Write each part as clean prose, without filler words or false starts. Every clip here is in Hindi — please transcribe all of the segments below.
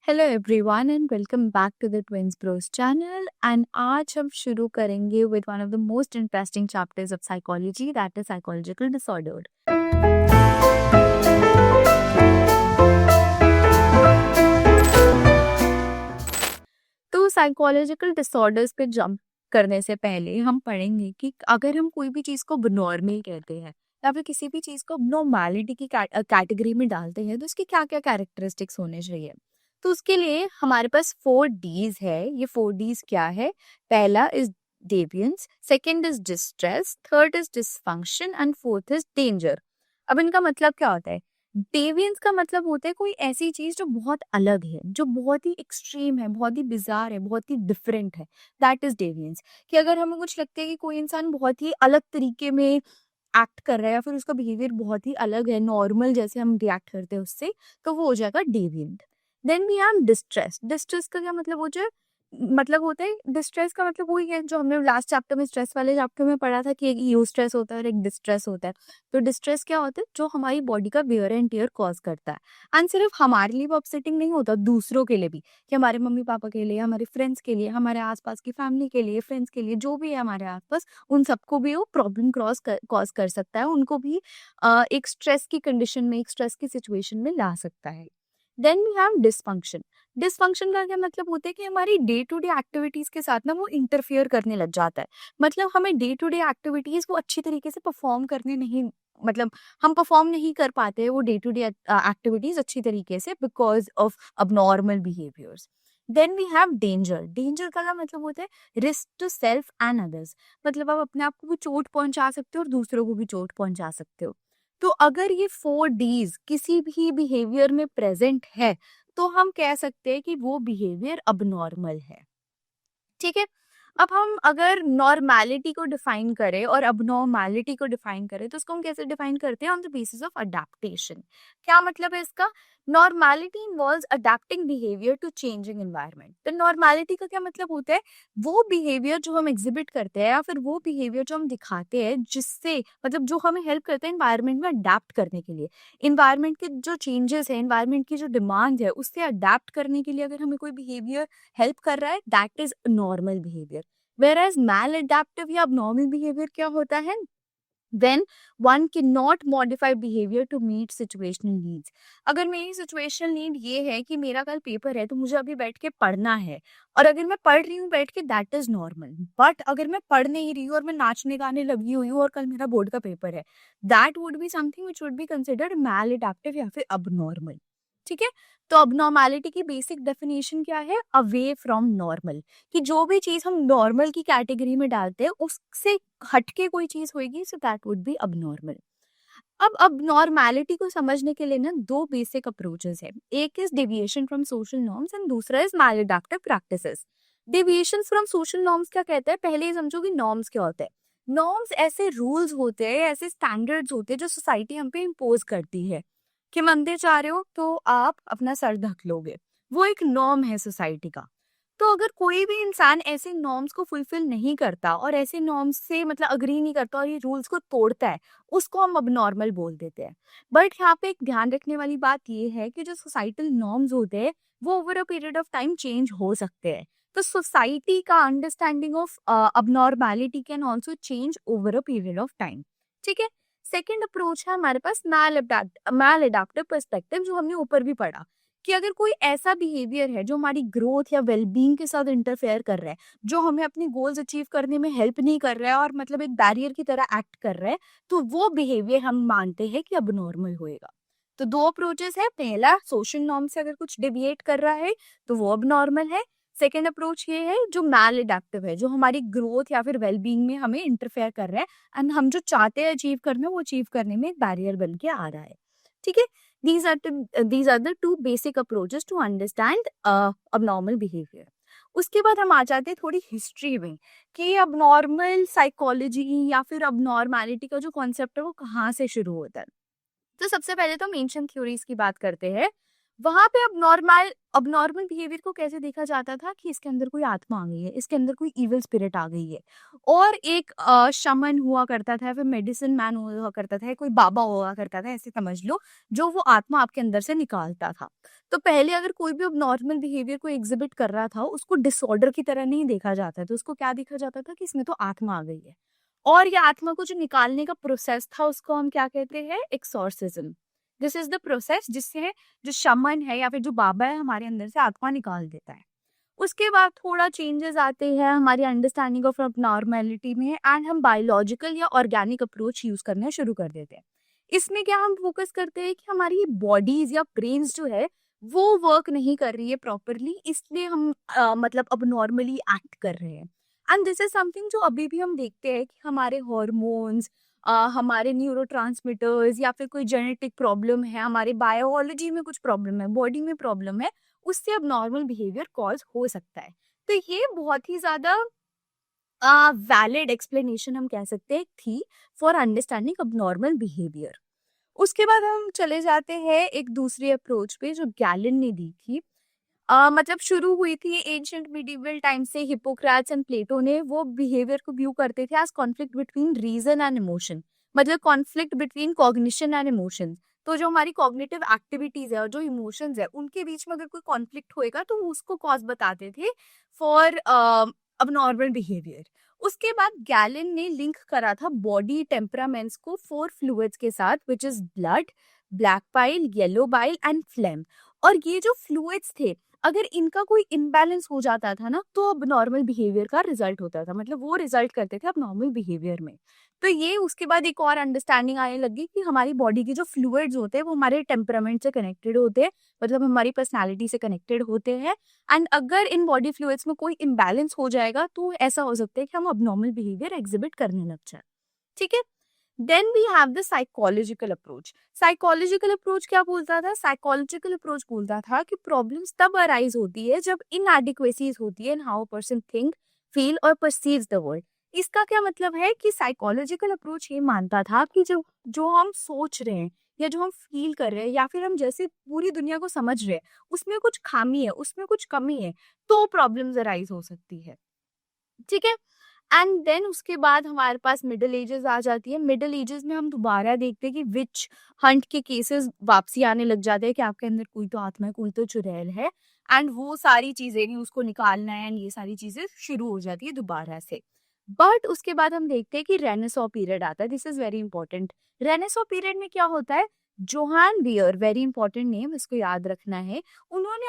Hello everyone and welcome back to the twins bros channel. And आज हम शुरू करेंगे with one of the most interesting chapters of psychology, that is psychological disorder. तो साइकोलॉजिकल डिसऑर्डर्स पे जंप करने से पहले हम पढ़ेंगे कि अगर हम कोई भी चीज को abnormal कहते हैं या फिर किसी भी चीज को abnormality की कैटेगरी में डालते हैं तो इसके क्या क्या कैरेक्टरिस्टिक्स होने चाहिए। तो उसके लिए हमारे पास 4 Ds है। ये 4 Ds क्या है? पहला is deviance, second is distress, third is dysfunction and fourth is danger. अब इनका मतलब क्या होता है? डेवियंस का मतलब होता है कोई ऐसी चीज जो बहुत अलग है, जो बहुत ही एक्सट्रीम है, बहुत ही बिजार है, बहुत ही डिफरेंट है। That is deviance. कि अगर हमें कुछ लगता है कि कोई इंसान बहुत ही अलग तरीके में एक्ट कर रहा है या फिर उसका बिहेवियर बहुत ही अलग है, नॉर्मल जैसे हम रिएक्ट करते हैं उससे, तो वो हो जाएगा deviant. Then we have distress. Distress का क्या मतलब हो जाए? मतलब होता है डिस्ट्रेस का मतलब वही है जो हमने लास्ट चैप्टर में, स्ट्रेस वाले चैप्टर में पढ़ा था कि एक यू स्ट्रेस होता है और एक डिस्ट्रेस होता है। तो डिस्ट्रेस क्या होता है? जो हमारी बॉडी का वियर एंड टियर कॉज करता है। एंड सिर्फ हमारे लिए वो अपसेटिंग नहीं होता, दूसरों के लिए भी, कि हमारे मम्मी पापा के लिए, हमारे फ्रेंड्स के लिए, हमारे आसपास की फैमिली के लिए, फ्रेंड्स के लिए, जो भी है हमारे आसपास, उन सबको भी वो प्रॉब्लम कॉज कर सकता है। उनको भी एक स्ट्रेस की कंडीशन में, एक स्ट्रेस की सिचुएशन में ला सकता है। Then we have dysfunction. Dysfunction का क्या मतलब होता है? कि हमारी डे टू डे एक्टिविटीज के साथ ना वो इंटरफियर करने लग जाता है। मतलब हमें डे टू डे एक्टिविटीज वो अच्छी तरीके से परफॉर्म करने नहीं, मतलब हम परफॉर्म नहीं कर पाते हैं वो डे टू डे एक्टिविटीज अच्छी तरीके से, because of abnormal behaviours. Then we have danger. Danger का क्या मतलब होता है? Risk to self and others. मतलब आप अपने आप को भी चोट पहुंचा सकते हो और दूसरों को भी चोट पहुंचा सकते हो। तो अगर ये 4 Ds किसी भी बिहेवियर में प्रेजेंट है तो हम कह सकते हैं कि वो बिहेवियर अबनॉर्मल है। ठीक है। अब हम अगर नॉर्मैलिटी को डिफाइन करें और अबनॉर्मैलिटी को डिफाइन करें तो इसको हम कैसे डिफाइन करते हैं? On the basis of adaptation. क्या मतलब है इसका? Normality involves adapting behaviour to changing environment. तो नॉर्मैलिटी का क्या मतलब होता है? वो बिहेवियर जो हम एग्जिबिट करते हैं या फिर वो बिहेवियर जो हम दिखाते हैं जिससे, मतलब जो हमें हेल्प करते हैं एनवायरनमेंट में अडेप्ट करने के लिए। इन्वायरमेंट के जो चेंजेस है, इन्वायरमेंट की जो डिमांड है, उससे अडेप्ट करने के लिए अगर हमें कोई बिहेवियर हेल्प कर रहा है, that is normal behaviour. Whereas maladaptive या abnormal बिहेवियर क्या होता है? when one cannot modify behavior to meet situational needs। अगर मेरी सिचुएशनल नीड ये है कि मेरा कल पेपर है तो मुझे अभी बैठ के पढ़ना है, और अगर मैं पढ़ रही हूँ बैठ के, दैट इज नॉर्मल। बट अगर मैं पढ़ नहीं रही हूँ और मैं नाचने गाने लगी हुई हूँ और कल मेरा बोर्ड का पेपर है, that would be something which would be considered maladaptive या फिर abnormal। ठीक है। तो abnormality की बेसिक डेफिनेशन क्या है? Away from normal. कि जो भी चीज हम नॉर्मल की कैटेगरी में डालते हैं उससे हटके कोई चीज होगी, so that would B abnormal. अब अबनॉर्मैलिटी को समझने के लिए ना 2 बेसिक अप्रोचेस है। एक is deviation from social norms and दूसरा is maladaptive practices. Deviation from social norms क्या कहते हैं? पहले ही समझो कि नॉर्म्स क्या होते हैं। नॉर्म्स ऐसे रूल्स होते हैं, ऐसे स्टैंडर्ड्स होते हैं जो सोसाइटी हम पे इम्पोज करती है। कि मंदिर जा रहे हो तो आप अपना सर ढक लोगे, वो एक नॉर्म है सोसाइटी का। तो अगर कोई भी इंसान ऐसे नॉर्म्स को फुलफिल नहीं करता और ऐसे नॉर्म्स से मतलब अग्री नहीं करता और ये रूल्स को तोड़ता है, उसको हम अब नॉर्मल बोल देते हैं। बट यहाँ पे एक ध्यान रखने वाली बात ये है कि जो सोसाइटल नॉर्म्स होते हैं वो over a period of time change हो सकते हैं। तो सोसाइटी का understanding of अबनॉर्मैलिटी can also change over a period of time. ठीक है। सेकेंड अप्रोच है हमारे पास मैल एडाप्टिव पर्सपेक्टिव, जो हमने ऊपर भी पढ़ा। कि अगर कोई ऐसा बिहेवियर है जो हमारी ग्रोथ या वेलबींग के साथ इंटरफेयर कर रहा है, जो हमें अपनी गोल्स अचीव करने में हेल्प नहीं कर रहा है और मतलब एक बैरियर की तरह एक्ट कर रहा है, तो वो बिहेवियर हम मानते हैं कि अब नॉर्मल होएगा। तो 2 अप्रोचेस है। पहला, सोशल नॉर्म से अगर कुछ डिविएट कर रहा है तो वो अब नॉर्मल है। सेकेंड अप्रोच ये है जो मैल एडेप्टिव है, जो हमारी ग्रोथ या फिर वेलबींग में हमें इंटरफेयर कर रहा है एंड हम जो चाहते हैं अचीव करना, वो अचीव करने में एक बैरियर बन के आ रहा है। ठीक है। These are the 2 basic approaches to understand abnormal behavior। उसके बाद हम आ जाते हैं थोड़ी हिस्ट्री में कि abnormal साइकोलॉजी या फिर abnormality का जो कॉन्सेप्ट है वो कहाँ से शुरू होता है। तो सबसे पहले तो हम एंशिएंट थ्योरीज की बात करते हैं। वहां पे अब नॉर्मल बिहेवियर को कैसे देखा जाता था कि इसके अंदर कोई आत्मा आ गई है, इसके अंदर कोई इविल स्पिरिट आ गई है। और एक शमन हुआ करता था, फिर मेडिसिन मैन हुआ करता था, कोई बाबा हुआ करता था, ऐसे समझ लो, जो वो आत्मा आपके अंदर से निकालता था। तो पहले अगर कोई भी अब नॉर्मल बिहेवियर को एग्जिबिट कर रहा था, उसको डिसऑर्डर की तरह नहीं देखा जाता था, उसको क्या देखा जाता था कि इसमें तो आत्मा आ गई है। और ये आत्मा को जो निकालने का प्रोसेस था, उसको हम क्या कहते हैं, exorcism. This is the process जिससे जो शमन है या फिर जो बाबा है हमारे अंदर से आत्मा निकाल देता है। उसके बाद थोड़ा चेंजेस आते हैं हमारी अंडरस्टैंडिंग ऑफ नॉर्मेलिटी में, एंड हम बायोलॉजिकल या ऑर्गेनिक अप्रोच यूज करना शुरू कर देते हैं। इसमें क्या हम फोकस करते हैं कि हमारी बॉडीज या ब्रेन्स जो है वो वर्क नहीं कर रही है प्रॉपरली, इसलिए हम मतलब अब नॉर्मली एक्ट कर रहे हैं। एंड दिस इज समथिंग जो अभी भी हम देखते हैं कि हमारे हॉर्मोन्स, हमारे न्यूरोट्रांसमीटर्स या फिर कोई जेनेटिक प्रॉब्लम है, हमारे बायोलॉजी में कुछ प्रॉब्लम है, बॉडी में प्रॉब्लम है, उससे अब नॉर्मल बिहेवियर कॉज हो सकता है। तो ये बहुत ही ज्यादा वैलिड एक्सप्लेनेशन हम कह सकते हैं थी फॉर अंडरस्टैंडिंग अब नॉर्मल बिहेवियर। उसके बाद हम चले जाते हैं एक दूसरी अप्रोच पे जो गैलन ने दी थी। मतलब शुरू हुई थी एंशिएंट मिडिवल टाइम से, हिप्पोक्रेट्स एंड प्लेटो ने वो बिहेवियर को व्यू करते थे as conflict between reason and emotion, मतलब conflict between cognition and emotions. तो जो हमारी कॉग्निटिव एक्टिविटीज है और जो इमोशंस है उनके बीच में अगर कोई कॉन्फ्लिक्ट होएगा तो वो उसको कॉज बताते थे फॉर अब नॉर्मल बिहेवियर। उसके बाद गैलन ने लिंक करा था बॉडी टेम्परामेंट्स को 4 फ्लूइड्स के साथ, which is blood, black pile, yellow bile and flame. और ये जो फ्लूइड्स थे, अगर इनका कोई इम्बैलेंस हो जाता था ना, तो अब नॉर्मल बिहेवियर का रिजल्ट होता था, मतलब वो रिजल्ट करते थे अब नॉर्मल बिहेवियर में। तो ये उसके बाद एक और अंडरस्टैंडिंग आने लगी कि हमारी बॉडी के जो फ्लूइड्स होते हैं वो हमारे टेम्परामेंट से कनेक्टेड होते हैं, मतलब हमारी पर्सनैलिटी से कनेक्टेड होते हैं। एंड अगर इन बॉडी फ्लूइड्स में कोई इम्बैलेंस हो जाएगा तो ऐसा हो सकता है कि हम अबनॉर्मल बिहेवियर एग्जिबिट करने लग जाए। ठीक है। Then we have the psychological approach. Psychological approach क्या बोलता था? साइकोलॉजिकल अप्रोच बोलता था कि प्रॉब्लम्स तब अराइज होती है जब इनएडिक्वेसीज होती है in how a person think, feel और परसीव्स द वर्ल्ड। इसका क्या मतलब है कि साइकोलॉजिकल अप्रोच ये मानता था कि जो जो हम सोच रहे हैं या जो हम फील कर रहे हैं या फिर हम जैसे पूरी दुनिया को समझ रहे हैं, उसमें कुछ खामी है, उसमें कुछ कमी है, तो प्रॉब्लम्स अराइज हो सकती है। ठीक है। एंड देन उसके बाद हमारे पास मिडिल एजेस आ जाती है। मिडिल एजेस में हम दोबारा देखते हैं कि विच हंट के केसेस वापसी आने लग जाते हैं कि आपके अंदर कोई तो आत्मा है, कोई तो चुड़ैल है, एंड वो सारी चीजें नहीं, उसको निकालना है, एंड ये सारी चीजें शुरू हो जाती है दोबारा से। बट उसके बाद हम देखते हैं कि रेनेसॉ पीरियड आता है। This is very important. Renaissance period में क्या होता है? Johann Weyer, very important name, इसको याद रखना है। उन्होंने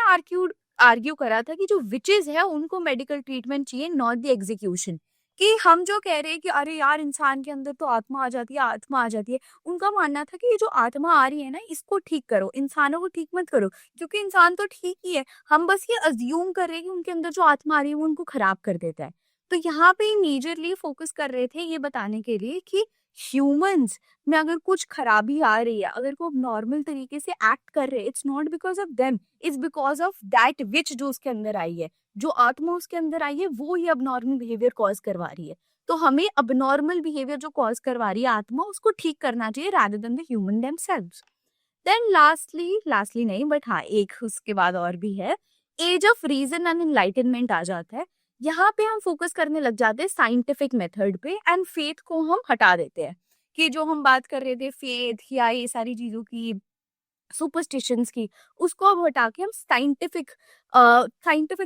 आर्ग्यू करा था कि जो विचेस है उनको मेडिकल ट्रीटमेंट चाहिए, नॉट द एग्जीक्यूशन। कि हम जो कह रहे हैं कि अरे यार इंसान के अंदर तो आत्मा आ जाती है, आत्मा आ जाती है, उनका मानना था कि ये जो आत्मा आ रही है ना, इसको ठीक करो, इंसानों को ठीक मत करो, क्योंकि इंसान तो ठीक ही है, हम बस ये अज्यूम कर रहे हैं कि उनके अंदर जो आत्मा आ रही है वो उनको खराब कर देता है। तो यहाँ पे मेजरली फोकस कर रहे थे ये बताने के लिए कि ह्यूमंस में अगर कुछ खराबी आ रही है, अगर वो नॉर्मल तरीके से एक्ट कर रहे हैं, it's not because of them, it's because of that which जो उसके अंदर आई है, जो आत्मा उसके अंदर आई है, वो ही अबनॉर्मल बिहेवियर कॉज करवा रही है। तो हमें अबनॉर्मल बिहेवियर जो कॉज करवा रही है आत्मा, उसको ठीक करना चाहिए rather than the human themselves. Then lastly नहीं बट हाँ, एक उसके बाद और भी है, age of reason and enlightenment आ जाता है। यहाँ पे हम फोकस करने लग जाते हैं साइंटिफिक मेथड पे, एंड फेथ को हम हटा देते हैं। कि जो हम बात कर रहे थे फेथ या ये सारी चीजों की, सुपरस्टिशंस की, उसको अब हटा के हम साइंटिफिक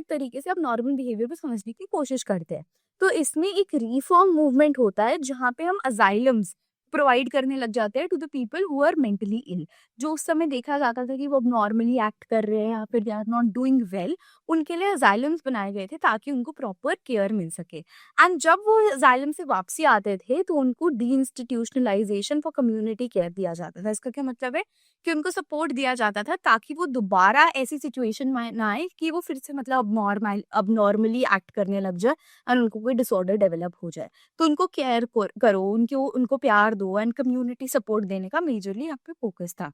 तरीके से अब नॉर्मल बिहेवियर को समझने की कोशिश करते हैं। तो इसमें एक रिफॉर्म मूवमेंट होता है जहाँ पे हम अजाइलम्स प्रोवाइड करने लग जाते हैं to the people who are mentally ill. जो उस समय देखा जाता था कि वो अब नॉर्मली एक्ट कर रहे हैं या फिर they are not doing well, उनके लिए अजाइलम्स बनाए गए थे ताकि उनको प्रॉपर केयर मिल सके। एंड जब वो अजाइलम से वापसी आते थे तो उनको deinstitutionalization for community care दिया जाता था। इसका क्या मतलब है? कि उनको सपोर्ट दिया जाता था ताकि वो दोबारा ऐसी सिचुएशन में ना आए कि वो फिर से मतलब अब नॉर्मली एक्ट करने लग जाए और उनको कोई डिसऑर्डर डेवलप हो जाए। तो उनको केयर करो, उनको उनको प्यार दो, एंड कम्युनिटी सपोर्ट देने का मेजरली यहाँ पे फोकस था।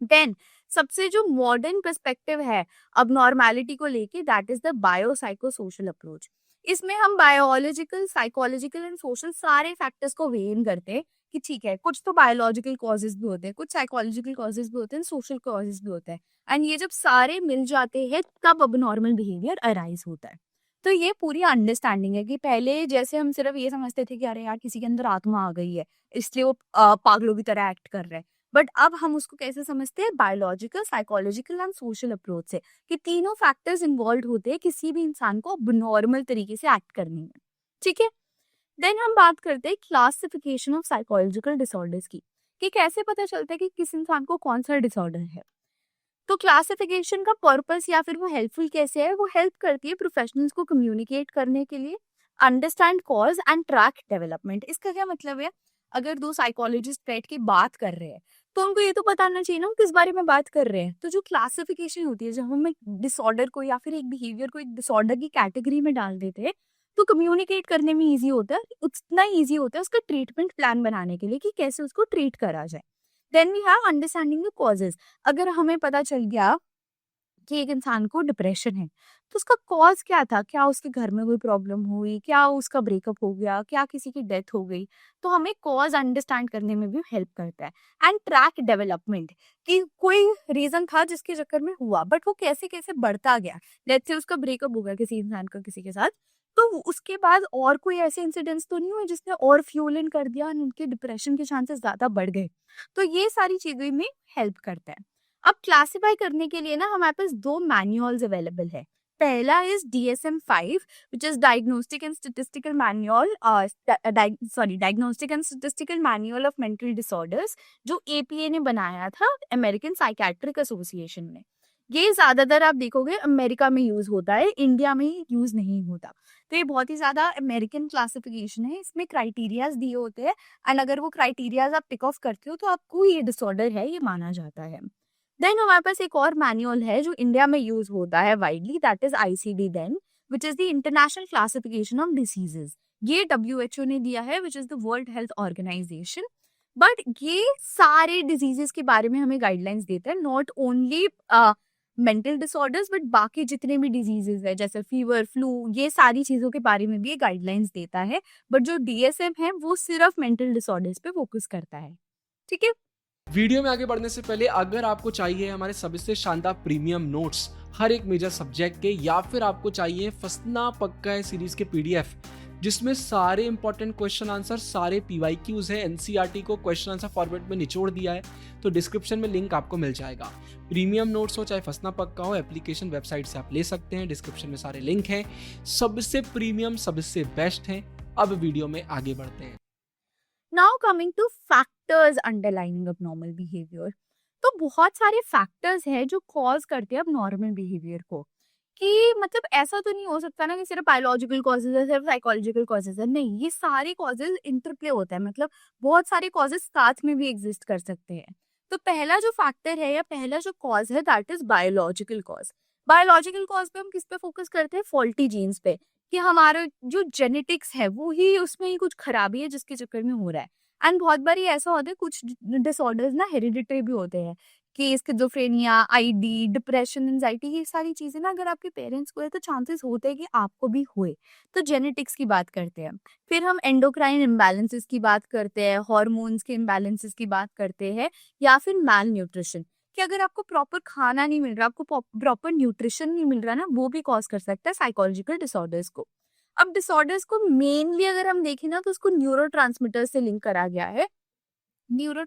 देन सबसे जो मॉडर्न पर्सपेक्टिव है अब नॉर्मेलिटी को लेके, that is the biopsycho social approach. इसमें हम बायोलॉजिकल, साइकोलॉजिकल एंड सोशल सारे फैक्टर्स को वेइ इन करते हैं कि ठीक है, कुछ तो बायोलॉजिकल कॉजेज भी होते हैं, कुछ साइकोलॉजिकल कॉजेज भी होते हैं, सोशल कॉजेज भी होते हैं, एंड ये जब सारे मिल जाते हैं तब अब नॉर्मल बिहेवियर अराइज होता है। तो ये पूरी अंडरस्टैंडिंग है कि पहले जैसे हम सिर्फ ये समझते थे कि अरे यार किसी के अंदर आत्मा आ गई है इसलिए वो पागलों की तरह एक्ट कर रहा है, बट अब हम उसको कैसे समझते हैं, biological, psychological and social approach से, कि तीनों फैक्टर्स इन्वॉल्व होते हैं किसी भी इंसान को नॉर्मल तरीके से एक्ट करने में। ठीक है, देन हम बात करते हैं क्लासिफिकेशन ऑफ साइकोलॉजिकल डिसऑर्डर्स की, कि कैसे पता चलता है कि किस इंसान को कौन सा डिसऑर्डर है। तो क्लासिफिकेशन का पर्पस या फिर वो हेल्पफुल कैसे है, वो हेल्प करती है प्रोफेशनल्स को कम्युनिकेट करने के लिए, understand cause and track development. इसका क्या मतलब है, अगर दो साइकोलॉजिस्ट बैठ के बात कर रहे हैं तो उनको ये तो बताना चाहिए ना वो किस बारे में बात कर रहे हैं। तो जो क्लासिफिकेशन होती है, जब हम एक डिसऑर्डर को या फिर एक बिहेवियर को एक डिसऑर्डर की कैटेगरी में डाल देते हैं, तो कम्युनिकेट करने में ईजी होता है, उतना ईजी होता है उसका ट्रीटमेंट प्लान बनाने के लिए कि कैसे उसको ट्रीट करा जाए। Then we have understanding the causes. अगर हमें पता चल गया कि एक इंसान को डिप्रेशन है, तो उसका कॉज क्या था, क्या उसके घर में कोई प्रॉब्लम हुई, क्या उसका ब्रेकअप हो गया, क्या किसी की डेथ हो गई, तो हमें कॉज अंडरस्टैंड करने में भी हेल्प करता है। एंड ट्रैक डेवलपमेंट, कि कोई रीजन था जिसके चक्कर में हुआ, बट वो कैसे कैसे बढ़ता गया। लेट्स से उसका ब्रेकअप हो गया किसी इंसान का किसी के साथ, तो उसके बाद और कोई ऐसे इंसिडेंट्स तो नहीं हुए जिसने और फ्यूल इन कर दिया और उनके डिप्रेशन के चांसेस ज्यादा बढ़ गए। तो ये सारी चीजें में हेल्प करता है। अब क्लासिफाई करने के लिए ना हमारे पास दो मैनुअल्स अवेलेबल है। पहला is DSM-5 which is diagnostic and statistical manual, diagnostic and statistical manual of mental disorders, जो APA ने बनाया था, अमेरिकन साइकेट्रिक एसोसिएशन ने। ये ज्यादातर आप देखोगे अमेरिका में यूज होता है, इंडिया में यूज नहीं होता। तो ये बहुत ही ज्यादा अमेरिकन क्लासिफिकेशन है, इसमें क्राइटेरियाज दिए होते हैं, एंड अगर वो क्राइटेरियाज आप टिक ऑफ करते हो तो आपको ये डिसऑर्डर है, ये माना जाता है। देन हमारे पास एक और मैनुअल है जो इंडिया में यूज होता है widely, that is ICD then, which is the international classification of diseases. ये WHO ने दिया है, which is the world health organization. But ये सारे डिजीजेस के बारे में हमें गाइडलाइंस देता है, not only mental disorders, but बाकी जितने भी डिजीजेस है जैसे फीवर, फ्लू, ये सारी चीजों के बारे में भी ये गाइडलाइंस देता है। बट जो DSM है वो सिर्फ मेंटल डिसऑर्डर्स पे फोकस करता है। ठीक है। वीडियो में आगे बढ़ने से पहले अगर आपको चाहिए हमारे सबसे शानदार प्रीमियम नोट्स हर एक मेजर सब्जेक्ट के, या फिर आपको चाहिए फंसना पक्का है सीरीज के PDF जिसमें सारे इंपॉर्टेंट क्वेश्चन आंसर, सारे PYQs है, NCERT को क्वेश्चन आंसर फॉर्मेट में निचोड़ दिया है, तो डिस्क्रिप्शन में लिंक आपको मिल जाएगा। प्रीमियम नोट्स हो चाहे फंसना पक्का हो, एप्लीकेशन वेबसाइट से आप ले सकते हैं, डिस्क्रिप्शन में सारे लिंक हैं। सबसे प्रीमियम, सबसे बेस्ट है। अब वीडियो में आगे बढ़ते हैं। Now coming two factors underlining abnormal behaviour. तो बहुत सारे फैक्टर्स हैं जो कॉज करते हैं abnormal बिहेवियर को, कि मतलब ऐसा तो नहीं हो सकता ना कि सिर्फ बायोलॉजिकल कॉजेज है, सिर्फ साइकोलॉजिकल कॉजेज है, नहीं, ये सारे कॉजेज इंटरप्ले होता है, मतलब बहुत सारे कॉजेज साथ में भी एग्जिस्ट कर सकते हैं। तो पहला जो फैक्टर है या पहला जो कॉज है, that is biological cause. Biological cause पे हम किस पे फोकस करते हैं, फॉल्टी जीन्स पे, कि हमारा जो जेनेटिक्स है वो ही उसमें ही कुछ खराबी है जिसके चक्कर में हो रहा है। एंड बहुत बार ऐसा होता है, कुछ डिसऑर्डर्स ना हेरिडिटरी भी होते हैं, कि स्किज़ोफ्रेनिया, आईडी, डिप्रेशन, एंजाइटी, ये सारी चीजें ना अगर आपके पेरेंट्स को है तो चांसेस होते हैं कि आपको भी हुए। तो जेनेटिक्स की बात करते हैं। फिर हम एंडोक्राइन इम्बैलेंसेस की बात करते हैं, हार्मोन्स के इम्बैलेंसेस की बात करते हैं, या फिर मैल न्यूट्रिशन, कि अगर आपको प्रॉपर खाना नहीं मिल रहा, आपको प्रॉपर न्यूट्रिशन नहीं मिल रहा ना, वो भी कॉज कर सकता है साइकोलॉजिकल डिसऑर्डर्स को। अब डिसऑर्डर्स को मेनली अगर हम देखें ना तो उसको न्यूरो से लिंक करा गया है। न्यूरो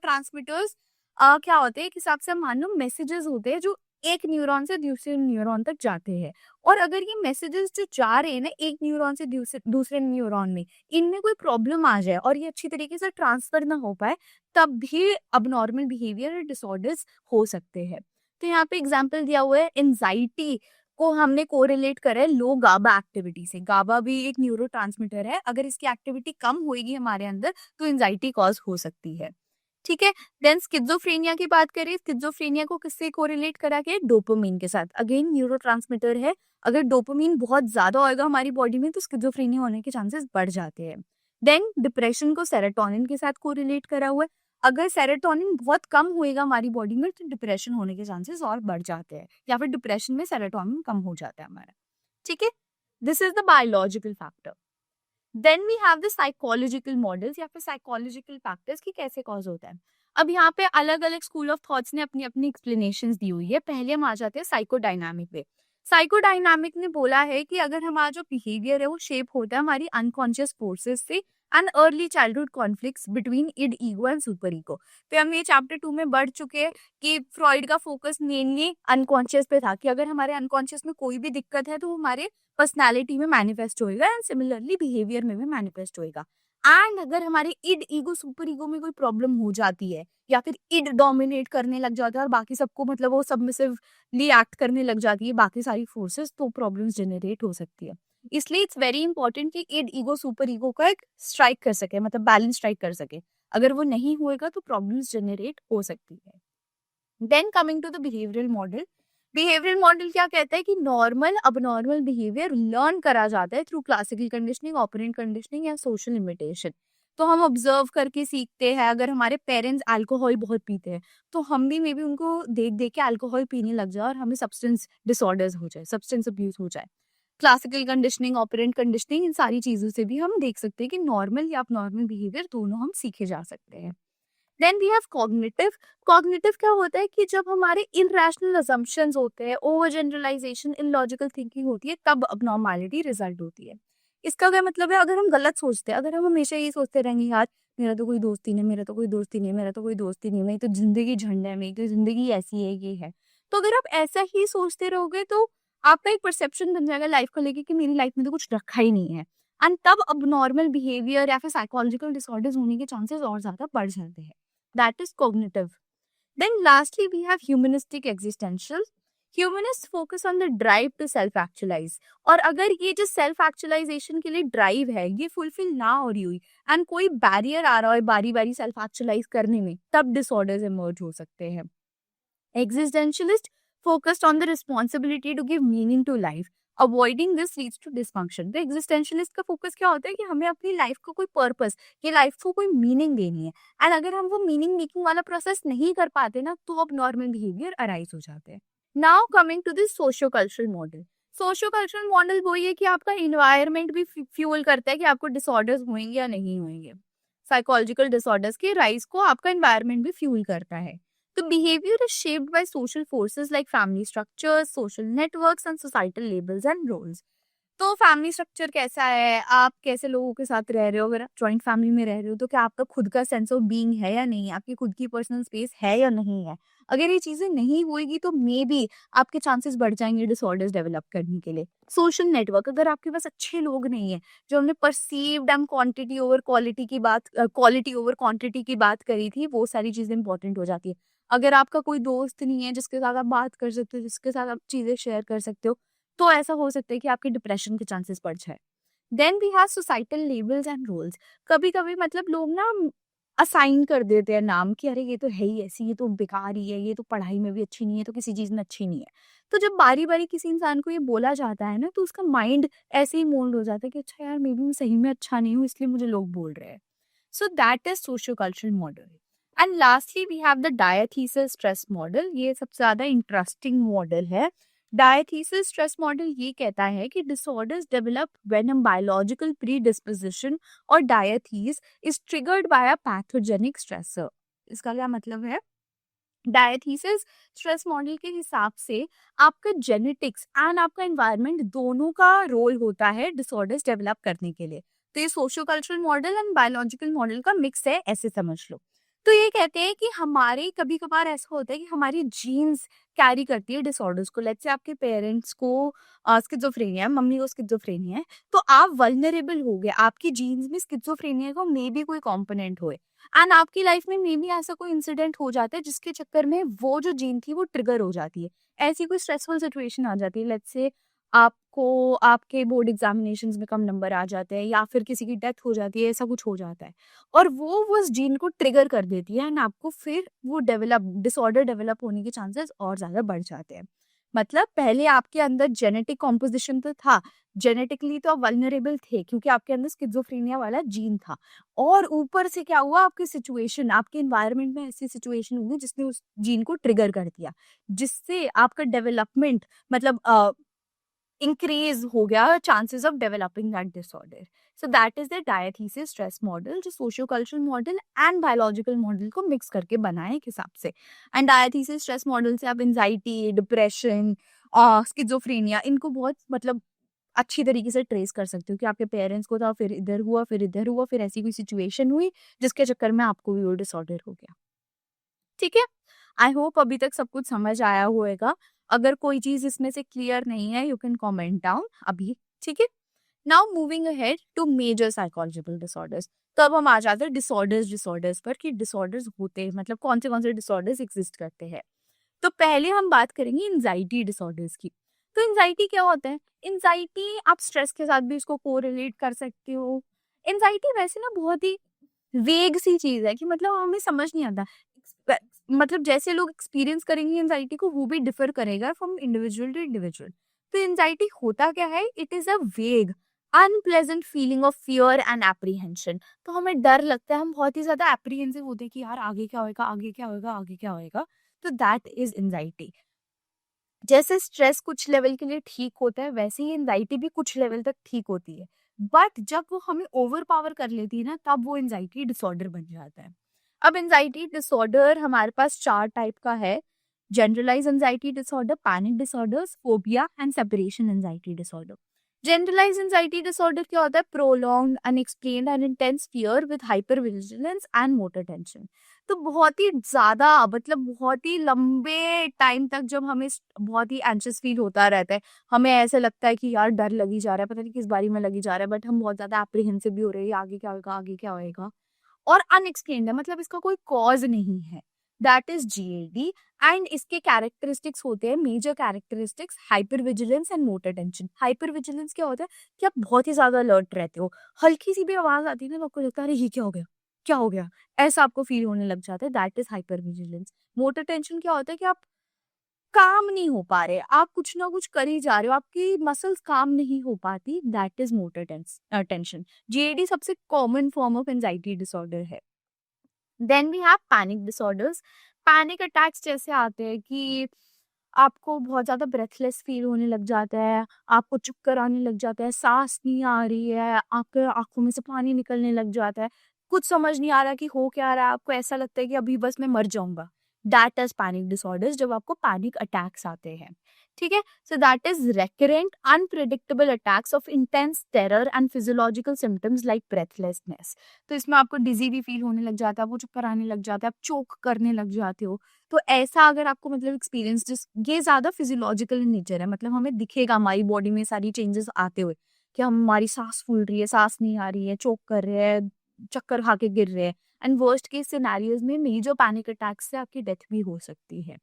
क्या होते हैं, एक हिसाब से हम मान लो मैसेजेस होते हैं जो एक न्यूरॉन से दूसरे न्यूरॉन तक जाते हैं, और अगर ये मैसेजेस जो जा रहे हैं ना एक न्यूरॉन से दूसरे दूसरे न्यूरॉन में, इनमें कोई प्रॉब्लम आ जाए और ये अच्छी तरीके से ट्रांसफर ना हो पाए, तब भी अबनॉर्मल बिहेवियर डिसऑर्डर्स हो सकते हैं। तो यहाँ पे एग्जाम्पल दिया हुआ है, एंजाइटी को हमने कोरिलेट करा है लो गाबा एक्टिविटी से। गाबा भी एक न्यूरो है, अगर इसकी एक्टिविटी कम होगी हमारे अंदर तो एंजाइटी कॉज हो सकती है। ठीक है। देन स्किज़ोफ्रेनिया की बात करें, स्किज़ोफ्रेनिया को किससे कोरिलेट करा गया है, डोपामिन के साथ। अगेन न्यूरोट्रांसमीटर है, अगर डोपामिन बहुत ज्यादा होगा हमारी बॉडी में तो स्किज़ोफ्रेनिया होने के चांसेस बढ़ जाते हैं। देन डिप्रेशन को सेरोटोनिन के साथ कोरिलेट करा हुआ है। अगर सेरोटोनिन बहुत कम होएगा हमारी बॉडी में तो डिप्रेशन होने के चांसेस और बढ़ जाते हैं, या फिर डिप्रेशन में सेरोटोनिन कम हो जाता है हमारा। ठीक है, this is the biological factor. Then we have the psychological models या फिर साइकोलॉजिकल फैक्टर्स की कैसे कॉज होता है। अब यहाँ पे अलग अलग स्कूल ऑफ थॉट्स ने अपनी अपनी एक्सप्लेनेशंस दी हुई है। पहले हम आ जाते हैं साइकोडायनामिक वे। साइकोडायनामिक ने बोला है कि अगर हमारा जो बिहेवियर है वो शेप होता है हमारी अनकॉन्शियस फोर्सेस से and early childhood conflicts between end ego and super ego. तो हम ये चैप्टर 2 में बढ़ चुके हैं कि फ्रॉइड का फोकस मेनली अनकॉन्शियस पे था कि अगर हमारे अनकॉन्शियस में कोई भी दिक्कत है तो वो हमारे पर्सनालिटी में मैनिफेस्ट होएगा एंड सिमिलरली बिहेवियर में भी मैनिफेस्ट होएगा। एंड अगर हमारे इड ईगो सुपर ईगो में कोई प्रॉब्लम हो जाती है या फिर इड डोमिनेट करने लग जाता है और बाकी सबको मतलब वो सबमिसिवली एक्ट करने लग जाती है बाकी सारी फोर्सेस, तो प्रॉब्लम्स जनरेट हो सकती है। इसलिए इट्स वेरी इंपॉर्टेंट कि इड ईगो सुपर ईगो का एक स्ट्राइक कर सके, मतलब बैलेंस स्ट्राइक कर सके। अगर वो नहीं होएगा तो प्रॉब्लम्स जनरेट हो सकती है। Then coming to the behavioural model. Behavioural model क्या कहता है कि नॉर्मल अबनॉर्मल बिहेवियर लर्न करा जाता है through classical conditioning, operant conditioning या सोशल इमिटेशन। तो हम ऑब्जर्व करके सीखते हैं। अगर हमारे पेरेंट्स अल्कोहल बहुत पीते हैं तो हम भी मे बी उनको देख देख के अल्कोहल पीने लग जाए और हमें सब्सटेंस डिसऑर्डर्स हो जाए, सब्सटेंस अब्यूज हो जाए। क्लासिकल कंडीशनिंग, ऑपरेंट कंडीशनिंग, इन सारी चीजों से भी हम देख सकते हैं कि नॉर्मल या अबनॉर्मल बिहेवियर दोनों हम सीखे जा सकते हैं। Then we have cognitive. Cognitive क्या होता है कि जब हमारे इनरैशनल असम्पशंस होते हैं, ओवर जनरलाइजेशन, इलॉजिकल थिंकिंग होती है, तब अबनॉर्मलिटी रिजल्ट होती है। इसका क्या मतलब है, अगर हम गलत सोचते हैं, अगर हम हमेशा ये सोचते रहेंगे यार मेरा तो कोई दोस्ती नहीं, मेरा तो कोई दोस्ती नहीं, मेरा तो कोई दोस्ती नहीं, मेरी तो जिंदगी झंड है, मेरी तो जिंदगी ऐसी है, ये है। तो अगर आप ऐसा ही सोचते रहोगे तो आपका एक परसेप्शन बन जाएगा लाइफ को लेके कि मेरी लाइफ में तो कुछ रखा ही नहीं है। एंड तब अबनॉर्मल बिहेवियर या फिर साइकोलॉजिकल डिसऑर्डर्स होने के चांसेस और ज्यादा बढ़ जाते हैं। That is cognitive. Then lastly, we have humanistic existential. Humanists focus on the drive to self-actualize. और अगर ये जो सेल्फ एक्चुअलाइजेशन के लिए ड्राइव है ये फुलफिल ना हो रही हुई एंड कोई बैरियर आ रहा है बारी बारी सेल्फ एक्चुअलाइज करने में, तब डिसऑर्डर्स इमर्ज हो सकते हैं। Existentialist focused on the responsibility to give meaning to life. Avoiding this leads to dysfunction. तो एग्जिस्टेंशियलिस्ट का फोकस क्या होता है कि हमें अपनी लाइफ को कोई पर्पस, कि लाइफ को कोई मीनिंग देनी है। एंड अगर हम वो मीनिंग मेकिंग वाला प्रोसेस नहीं कर पाते ना तो अब नॉर्मल बिहेवियर अराइज हो जाते हैं। Now coming to this socio cultural model. Socio cultural model वो है कि आपका इन्वायरमेंट भी फ्यूल करता है कि आपको डिसऑर्डर्स होंगे या नहीं होंगे। साइकोलॉजिकल डिसऑर्डर्स के राइज को आपका इन्वायरमेंट भी फ्यूल करता है। The behavior is shaped by social forces like family structures, social networks, and societal labels and roles. तो फैमिली स्ट्रक्चर कैसा है, आप कैसे लोगों के साथ रह रहे हो, अगर आप जॉइंट फैमिली में रह रहे हो तो क्या आपका खुद का सेंस ऑफ बीइंग है या नहीं, आपकी खुद की पर्सनल स्पेस है या नहीं है। अगर ये चीजें नहीं होएगी तो मे बी आपके चांसेस बढ़ जाएंगे डिसऑर्डर्स डेवलप करने के लिए। सोशल नेटवर्क, अगर आपके पास अच्छे लोग नहीं है, जो हमने perceived and quantity over quality की बात, क्वालिटी ओवर क्वांटिटी की बात करी थी, वो सारी चीजें इंपॉर्टेंट हो जाती है। अगर आपका कोई दोस्त नहीं है जिसके साथ आप बात कर सकते हो, जिसके साथ आप चीजें शेयर कर सकते हो, तो ऐसा हो सकता है कि आपके डिप्रेशन के चांसेस बढ़ जाए। Then we have societal labels and roles. कभी कभी मतलब लोग ना असाइन कर देते हैं नाम कि अरे ये तो है ही ऐसी, ये तो बेकार ही है, ये तो पढ़ाई में भी अच्छी नहीं है, तो किसी चीज में अच्छी नहीं है। तो जब बारी बारी किसी इंसान को ये बोला जाता है ना तो उसका माइंड ऐसे ही मोल्ड हो जाता है कि अच्छा यार मे बी मैं सही में अच्छा नहीं हूँ इसलिए मुझे लोग बोल रहे हैं। So that is socio cultural model. And lastly we have the diathesis stress model. ये सबसे ज्यादा इंटरेस्टिंग मॉडल है। डायथीसिस स्ट्रेस मॉडल ये कहता है कि disorders develop when a biological predisposition और diathesis is triggered by a pathogenic stressor. इसका क्या मतलब है, डायथीसिस स्ट्रेस मॉडल के हिसाब से आपका जेनेटिक्स एंड आपका एनवायरनमेंट दोनों का रोल होता है डिसऑर्डर्स डेवलप करने के लिए। तो ये socio cultural model and biological model का मिक्स है, ऐसे समझ लो। तो ये कहते हैं कि हमारे कभी कभार ऐसा होता है कि हमारी जीन्स कैरी करती है डिसऑर्डर्स को। लेट्स से आपके पेरेंट्स को स्किज़ोफ्रेनिया है, मम्मी को स्किज़ोफ्रेनिया है, तो आप वल्नरेबल हो गए, आपकी जीन्स में स्किज़ोफ्रेनिया का मे बी कोई कंपोनेंट होए एंड आपकी लाइफ में मे बी ऐसा कोई इंसिडेंट हो जाता है जिसके चक्कर में वो जो जीन थी वो ट्रिगर हो जाती है। ऐसी कोई स्ट्रेसफुल सिचुएशन आ जाती है, लेट्स से आपको आपके बोर्ड एग्जामिनेशंस में कम नंबर आ जाते हैं या फिर किसी की डेथ हो जाती है, ऐसा कुछ हो जाता है और वो उस जीन को ट्रिगर कर देती है एंड आपको फिर वो डिसऑर्डर डेवलप होने के चांसेस और ज्यादा बढ़ जाते हैं। मतलब पहले आपके अंदर जेनेटिक कॉम्पोजिशन तो था, जेनेटिकली तो आप वल्नरेबल थे क्योंकि आपके अंदर स्किज़ोफ्रेनिया वाला जीन था, और ऊपर से क्या हुआ, आपकी सिचुएशन, आपके एनवायरनमेंट में ऐसी सिचुएशन हुई जिसने उस जीन को ट्रिगर कर दिया, जिससे आपका डेवलपमेंट मतलब इंक्रीज हो गया chances of developing that disorder. So that is the diathesis stress model, जो socio cultural model and biological model को मिक्स करके बनाए एक हिसाब से। एंड डायथीसिस स्ट्रेस मॉडल से आप एंजाइटी, डिप्रेशन, स्किज़ोफ्रेनिया, इनको बहुत मतलब अच्छी तरीके से ट्रेस कर सकते हो कि आपके पेरेंट्स को था, फिर इधर हुआ, फिर इधर हुआ, फिर ऐसी कोई सिचुएशन हुई जिसके चक्कर में आपको भी वो डिसऑर्डर हो गया। ठीक है, आई होप अभी तक सब कुछ समझ आया होगा। अगर कोई चीज इसमें से क्लियर नहीं है, यू कैन कमेंट डाउन अभी। ठीक है, now moving ahead to major psychological disorders. तो अब हम आ जाते हैं डिसऑर्डर्स पर कि डिसऑर्डर्स होते हैं मतलब कौन से डिसऑर्डर्स एग्जिस्ट करते हैं। तो पहले हम बात करेंगे एंजाइटी डिसऑर्डर्स की। तो एंजाइटी क्या होता है? एंजाइटी आप स्ट्रेस के साथ भी इसको कोरिलेट कर सकते हो। एंजाइटी वैसे ना बहुत ही वेग सी चीज है कि मतलब हमें समझ नहीं आता। मतलब जैसे लोग एक्सपीरियंस करेंगे एंजाइटी को, वो भी डिफर करेगा फ्रॉम इंडिविजुअल टू इंडिविजुअल। तो एंजाइटी होता क्या है? इट इज अ वेग unpleasant feeling of fear and apprehension. तो हमें डर लगता है, हम बहुत ही ज्यादा एप्रीहेंसिव होते हैं कि यार आगे क्या होएगा, आगे क्या होएगा, आगे क्या होएगा। तो दैट इज एंजाइटी। जैसे स्ट्रेस कुछ लेवल के लिए ठीक होता है, वैसे ही एंजाइटी भी कुछ लेवल तक ठीक होती है। बट जब वो हमें ओवर पावर कर लेती है ना, तब वो एंजाइटी डिसऑर्डर बन जाता है। अब एंजाइटी डिसऑर्डर हमारे पास 4 टाइप का है: generalize anxiety disorder, panic disorders, phobia and separation anxiety disorder. Generalize anxiety disorder क्या होता है? Prolong unexplained and intense fear with hyper vigilance and motor tension. तो बहुत ही ज़्यादा मतलब बहुत ही लंबे टाइम तक जब हमें बहुत ही एंशियस फील होता रहता है, हमें ऐसे लगता है कि यार डर लगी जा रहा है, पता नहीं किस बारी में लगी जा रहा है, बट हम बहुत ज़्यादा एप्रीहेंसिव भी हो रहे हैं, आगे क्या होगा, आगे क्या होएगा। और अनएक्सप्लेन्ड है, मतलब इसका कोई कॉज नहीं है। That is GAD. एंड इसके कैरेक्टरिस्टिक्स होते हैं, major characteristics: hyper vigilance and motor tension. Hyper vigilance क्या होता है कि आप बहुत ही ज्यादा अलर्ट रहते हो, हल्की सी भी आवाज आती है ना तो आपको लगता है अरे ये क्या हो गया, क्या हो गया, ऐसा आपको फील होने लग जाता है। That is hyper vigilance. Motor tension क्या होता है कि आप काम नहीं हो पा रहे, आप कुछ ना कुछ कर ही जा रहे हो, आपकी मसल्स काम नहीं हो पाती। That is motor tension. GAD सबसे common form of anxiety disorder है। Then we have panic disorders. Panic attacks जैसे आते हैं कि आपको बहुत ज़्यादा ब्रेथलेस फील होने लग जाता है, आपको चक्कर आने लग जाता है, सांस नहीं आ रही है, आपके आंखों में से पानी निकलने लग जाता है, कुछ समझ नहीं आ रहा कि हो क्या रहा है, आपको ऐसा लगता है कि अभी बस मैं मर जाऊंगा। दैट इज पैनिक डिसऑर्डर्स, जब आपको पैनिक अटैक्स आते हैं। ठीक है, सो that is recurrent unpredictable attacks of intense terror and physiological symptoms like breathlessness. तो इसमें आपको डिजी भी फील होने लग जाता है, आपको चक्कर आने लग जाता है, आप चोक करने लग जाते हो। तो ऐसा अगर आपको मतलब एक्सपीरियंस, जिस ये ज़्यादा फिजियोलॉजिकल इन नेचर है, मतलब हमें दिखेगा हमारी बॉडी में सारी चेंजेस आते हुए कि हमारी सांस फूल रही है, सांस नहीं आ रही है, चोक कर रहे हैं, चक्कर खा के गिर रहे हैं। एंड वर्स्ट केस सिनेरियोज में मेजर पैनिक अटैक से आपकी डेथ भी हो सकती है।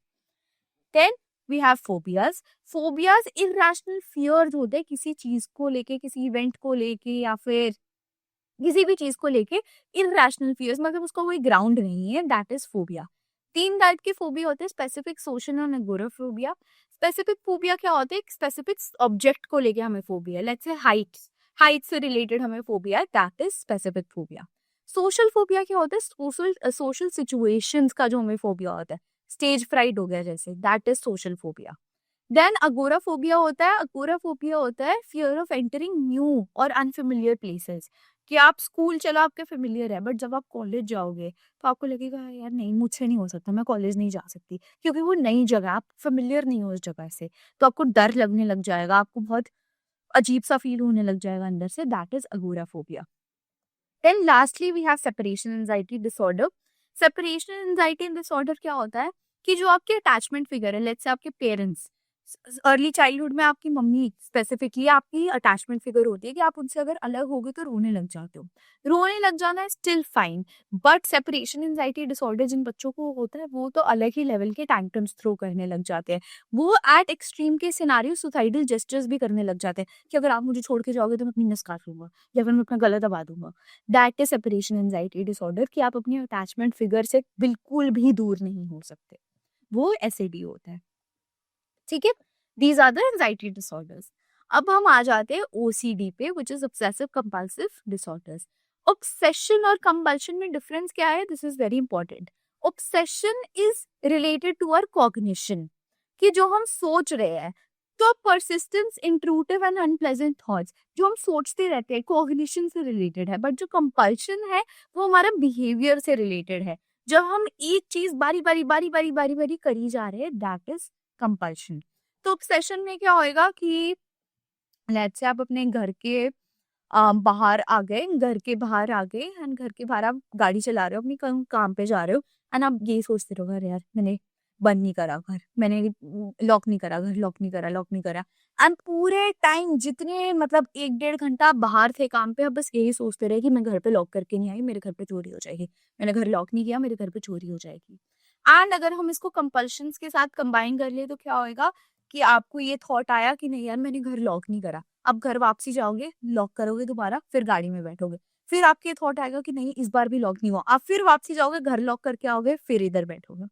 Then we have phobias. Phobias irrational fears होते हैं किसी चीज को लेके, किसी इवेंट को लेके, या फिर किसी भी चीज को लेके इरेशनल फियर्स, मतलब उसका कोई ग्राउंड नहीं है। That is phobia. 3 टाइप के फोबिया होते हैं: स्पेसिफिक, सोशल और एगोराफोबिया। स्पेसिफिक फोबिया क्या होता है? एक स्पेसिफिक ऑब्जेक्ट को लेके हमें phobia, let's say Heights, height से रिलेटेड हमें फोबिया है, that is specific phobia. Social phobia क्या होता है? सोशल सिचुएशंस का जो हमें फोबिया होता है, स्टेज फ्राइट हो गया जैसे, that is social phobia. Then agoraphobia होता है। अगोराफोबिया होता है फियर ऑफ एंटरिंग न्यू और अनफेमिलियर प्लेसेस। कि आप स्कूल चलो आपके फेमिलियर है, बट जब आप कॉलेज जाओगे तो आपको लगेगा यार नहीं, मुझसे नहीं हो सकता, मैं कॉलेज नहीं जा सकती, क्योंकि वो नई जगह, आप फेमिलियर नहीं हो उस जगह से। तो आपको डर लगने लग जाएगा, आपको बहुत अजीब सा फील होने लग जाएगा अंदर से। That is agoraphobia. Then lastly we have separation anxiety disorder. Separation anxiety disorder क्या होता है कि जो आपके अटैचमेंट फिगर है, लेट्स से आपके पेरेंट्स, अर्ली चाइल्डहुड में आपकी मम्मी स्पेसिफिकली आपकी अटैचमेंट फिगर होती है कि आप उनसे अगर अलग हो गए तो रोने लग जाते हो। रोने लग जाना है still fine, but separation anxiety disorder जिन बच्चों को होता है वो तो अलग ही लेवल के टैंट्रम्स थ्रो करने लग जाते हैं। वो एट एक्सट्रीम के सिनारियो सुसाइडल जेस्चर्स भी करने लग जाते हैं कि अगर आप मुझे छोड़ के जाओगे तो मैं अपनी नस काट लूंगा या फिर मैं अपना गला दबा दूंगा। That is separation anxiety disorder, कि आप अपने अटैचमेंट फिगर से बिल्कुल भी दूर नहीं हो सकते। वो एसएडी होता है। ठीक है, these are the anxiety disorders. अब हम आ जाते हैं ओसीडी पे, which is obsessive compulsive disorders. Obsession और कंपल्शन में डिफरेंस क्या है? This is very important. Obsession is related to our cognition, कि जो हम सोच रहे हैं, तो persistence, intrusive and unpleasant thoughts जो हम सोचते रहते हैं, कॉग्निशन से रिलेटेड है। बट जो कंपल्शन है वो हमारा बिहेवियर से रिलेटेड है। जब हम एक चीज बारी बारी बारी बारी बारी बारी करी जा रहे हैं, दैट इज कंपल्शन। तो ऑब्सेशन में क्या होएगा कि लेट्स से आप अपने घर के बाहर आ गए, घर के बाहर आ गए एंड घर के बाहर आप गाड़ी चला रहे हो, अपनी काम पे जा रहे हो एंड आप यही सोचते रहो, अरे यार मैंने बंद नहीं करा घर, मैंने लॉक नहीं करा घर, लॉक नहीं करा, लॉक नहीं करा। एंड पूरे टाइम जितने मतलब 1-1.5 घंटा आप बाहर थे काम पे, आप बस यही सोचते रहे कि मैं घर पे लॉक करके नहीं आई, मेरे घर पे चोरी हो जाएगी, मैंने घर लॉक नहीं किया, मेरे घर पे चोरी हो जाएगी। एंड अगर हम इसको कंपल्शंस के साथ कंबाइन कर लिए तो क्या होएगा कि आपको ये थॉट आया कि नहीं यार मैंने घर लॉक नहीं करा, अब घर वापसी जाओगे, लॉक करोगे दोबारा, फिर गाड़ी में बैठोगे, फिर आपके थॉट आएगा कि नहीं इस बार भी लॉक नहीं हुआ, आप फिर वापसी जाओगे, घर लॉक करके आओगे, फिर इधर बैठोगे।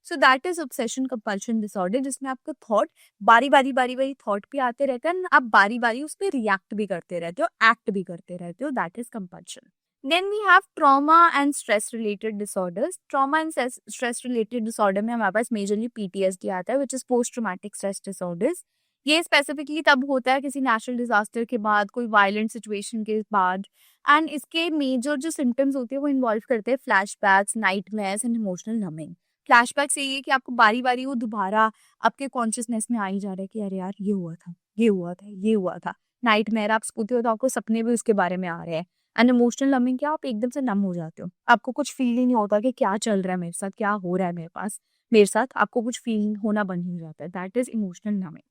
सो that is obsession compulsion disorder, जिसमें आपका थॉट बारी बारी बारी बारी थॉट भी आते रहते हैं, आप बारी बारी उस पर रिएक्ट भी करते रहते हो, एक्ट भी करते रहते हो, that is compulsion. Then we have trauma and stress related disorders. Trauma and stress related disorder में हमारे पास मेजरली PTSD आता है, which is post traumatic stress disorders. ये स्पेसिफिकली तब होता है किसी नेचुरल डिजास्टर के बाद, कोई वायलेंट सिचुएशन के बाद। एंड इसके मेजर जो सिम्टम्स होते हैं वो इन्वॉल्व करते हैं flashbacks, nightmares and emotional numbing. Flashbacks यही है कि आपको बारी बारी वो दोबारा आपके कॉन्शियसनेस में आ ही जा रहा है कि अरे यार ये हुआ था, ये हुआ था, ये हुआ था। नाइटमेयर आप सोते हो तो आपको सपने भी उसके बारे में आ रहे हैं। एंड इमोशनल नमिंग क्या, आप एकदम से नम हो जाते हो, आपको कुछ फील ही नहीं होता कि क्या चल रहा है मेरे साथ, क्या हो रहा है मेरे साथ, आपको कुछ फील होना बंद हो जाता है, that is emotional numbing.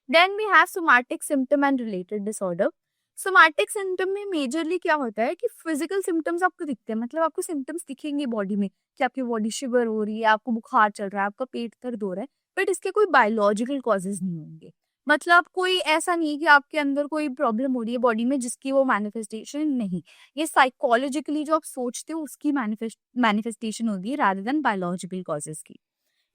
Then we have somatic symptom and related disorder. Somatic symptom में मेजरली क्या होता है कि फिजिकल सिम्टम्स आपको दिखते हैं, मतलब आपको सिम्टम्स दिखेंगे बॉडी में कि आपकी बॉडी शिवर हो रही है, आपको बुखार चल रहा है, आपका पेट दर्द हो रहा है, बट इसके कोई बायोलॉजिकल कॉजेज नहीं होंगे। मतलब कोई ऐसा नहीं है कि आपके अंदर कोई प्रॉब्लम हो रही है बॉडी में जिसकी वो मैनिफेस्टेशन नहीं, ये साइकोलॉजिकली जो आप सोचते हो उसकी मैनिफेस्टेशन होगी रादर देन बायोलॉजिकल कॉजेज की।